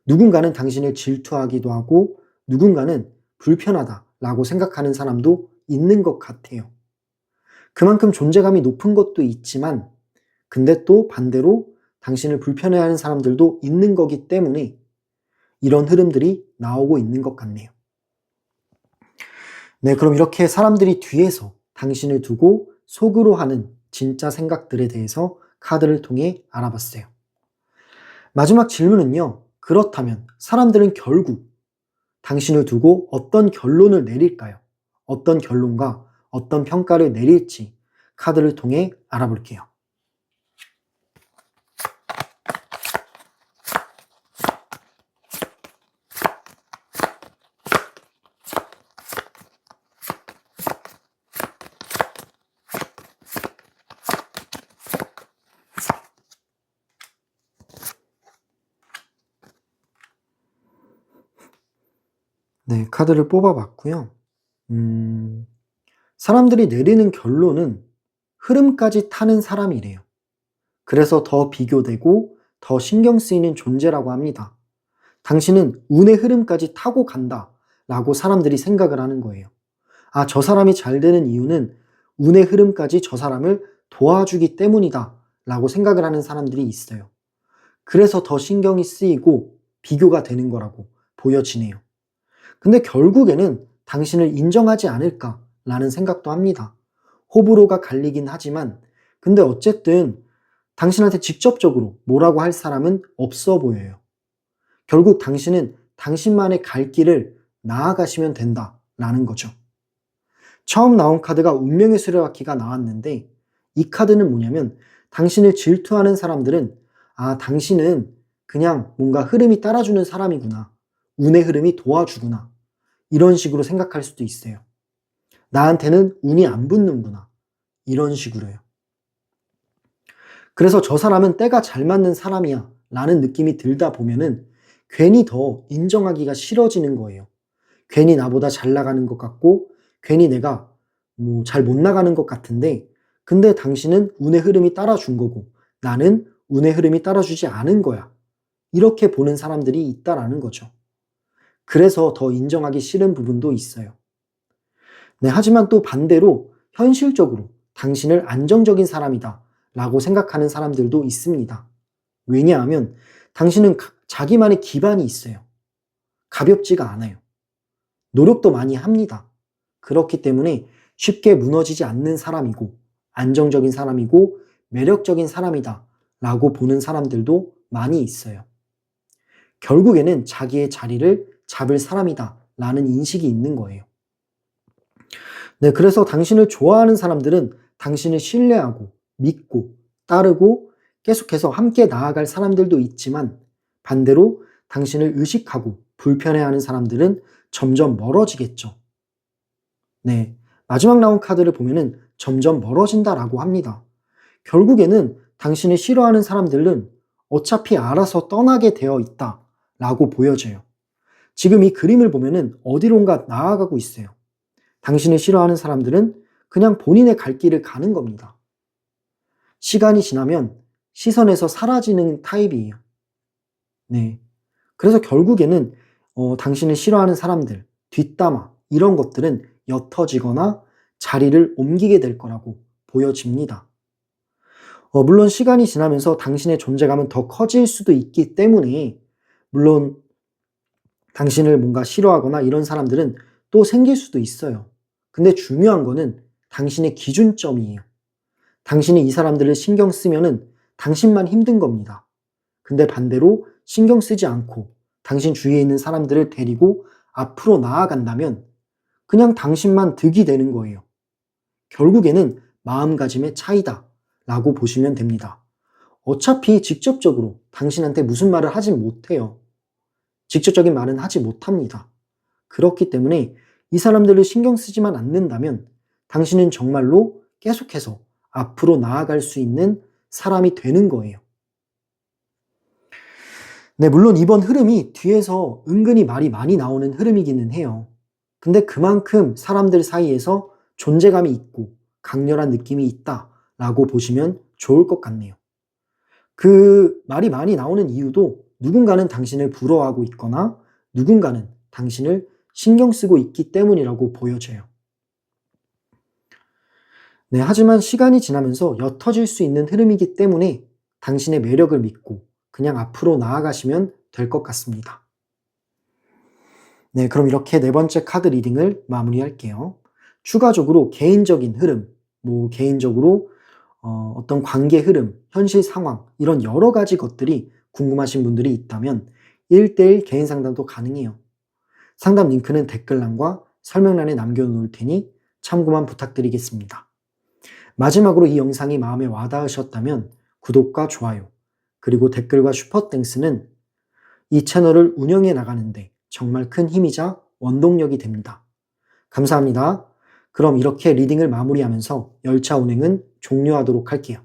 누군가는 당신을 질투하기도 하고 누군가는 불편하다라고 생각하는 사람도 있는 것 같아요. 그만큼 존재감이 높은 것도 있지만 근데 또 반대로 당신을 불편해하는 사람들도 있는 거기 때문에 이런 흐름들이 나오고 있는 것 같네요. 네, 그럼 이렇게 사람들이 뒤에서 당신을 두고 속으로 하는 진짜 생각들에 대해서 카드를 통해 알아봤어요. 마지막 질문은요. 그렇다면 사람들은 결국 당신을 두고 어떤 결론을 내릴까요? 어떤 결론과 어떤 평가를 내릴지 카드를 통해 알아볼게요. 네, 카드를 뽑아봤고요. 사람들이 내리는 결론은 흐름까지 타는 사람이래요. 그래서 더 비교되고 더 신경 쓰이는 존재라고 합니다. 당신은 운의 흐름까지 타고 간다 라고 사람들이 생각을 하는 거예요. 아, 저 사람이 잘 되는 이유는 운의 흐름까지 저 사람을 도와주기 때문이다 라고 생각을 하는 사람들이 있어요. 그래서 더 신경이 쓰이고 비교가 되는 거라고 보여지네요. 근데 결국에는 당신을 인정하지 않을까라는 생각도 합니다. 호불호가 갈리긴 하지만 근데 어쨌든 당신한테 직접적으로 뭐라고 할 사람은 없어 보여요. 결국 당신은 당신만의 갈 길을 나아가시면 된다라는 거죠. 처음 나온 카드가 운명의 수레바퀴가 나왔는데 이 카드는 뭐냐면 당신을 질투하는 사람들은 아, 당신은 그냥 뭔가 흐름이 따라주는 사람이구나. 운의 흐름이 도와주구나. 이런 식으로 생각할 수도 있어요. 나한테는 운이 안 붙는구나. 이런 식으로요. 그래서 저 사람은 때가 잘 맞는 사람이야 라는 느낌이 들다 보면은 괜히 더 인정하기가 싫어지는 거예요. 괜히 나보다 잘 나가는 것 같고 괜히 내가 뭐 잘 못 나가는 것 같은데 근데 당신은 운의 흐름이 따라준 거고 나는 운의 흐름이 따라주지 않은 거야. 이렇게 보는 사람들이 있다라는 거죠. 그래서 더 인정하기 싫은 부분도 있어요. 네, 하지만 또 반대로 현실적으로 당신을 안정적인 사람이다 라고 생각하는 사람들도 있습니다. 왜냐하면 당신은 자기만의 기반이 있어요. 가볍지가 않아요. 노력도 많이 합니다. 그렇기 때문에 쉽게 무너지지 않는 사람이고 안정적인 사람이고 매력적인 사람이다 라고 보는 사람들도 많이 있어요. 결국에는 자기의 자리를 잡을 사람이다 라는 인식이 있는 거예요. 네, 그래서 당신을 좋아하는 사람들은 당신을 신뢰하고 믿고 따르고 계속해서 함께 나아갈 사람들도 있지만 반대로 당신을 의식하고 불편해하는 사람들은 점점 멀어지겠죠. 네, 마지막 나온 카드를 보면은 점점 멀어진다라고 합니다. 결국에는 당신을 싫어하는 사람들은 어차피 알아서 떠나게 되어 있다라고 보여져요. 지금 이 그림을 보면은 어디론가 나아가고 있어요. 당신을 싫어하는 사람들은 그냥 본인의 갈 길을 가는 겁니다. 시간이 지나면 시선에서 사라지는 타입이에요. 네. 그래서 결국에는 당신을 싫어하는 사람들, 뒷담화 이런 것들은 옅어지거나 자리를 옮기게 될 거라고 보여집니다. 물론 시간이 지나면서 당신의 존재감은 더 커질 수도 있기 때문에 물론 당신을 뭔가 싫어하거나 이런 사람들은 또 생길 수도 있어요. 근데 중요한 거는 당신의 기준점이에요. 당신이 이 사람들을 신경 쓰면은 당신만 힘든 겁니다. 근데 반대로 신경 쓰지 않고 당신 주위에 있는 사람들을 데리고 앞으로 나아간다면 그냥 당신만 득이 되는 거예요. 결국에는 마음가짐의 차이다 라고 보시면 됩니다. 어차피 직접적으로 당신한테 무슨 말을 하진 못해요. 직접적인 말은 하지 못합니다. 그렇기 때문에 이 사람들을 신경 쓰지만 않는다면 당신은 정말로 계속해서 앞으로 나아갈 수 있는 사람이 되는 거예요. 네, 물론 이번 흐름이 뒤에서 은근히 말이 많이 나오는 흐름이기는 해요. 근데 그만큼 사람들 사이에서 존재감이 있고 강렬한 느낌이 있다라고 보시면 좋을 것 같네요. 그 말이 많이 나오는 이유도 누군가는 당신을 부러워하고 있거나 누군가는 당신을 신경 쓰고 있기 때문이라고 보여져요. 네, 하지만 시간이 지나면서 옅어질 수 있는 흐름이기 때문에 당신의 매력을 믿고 그냥 앞으로 나아가시면 될 것 같습니다. 네, 그럼 이렇게 네 번째 카드 리딩을 마무리할게요. 추가적으로 개인적인 흐름, 개인적으로 어떤 관계 흐름, 현실 상황 이런 여러 가지 것들이 궁금하신 분들이 있다면 1:1 개인 상담도 가능해요. 상담 링크는 댓글란과 설명란에 남겨놓을 테니 참고만 부탁드리겠습니다. 마지막으로 이 영상이 마음에 와닿으셨다면 구독과 좋아요, 그리고 댓글과 슈퍼땡스는 이 채널을 운영해 나가는데 정말 큰 힘이자 원동력이 됩니다. 감사합니다. 그럼 이렇게 리딩을 마무리하면서 열차 운행은 종료하도록 할게요.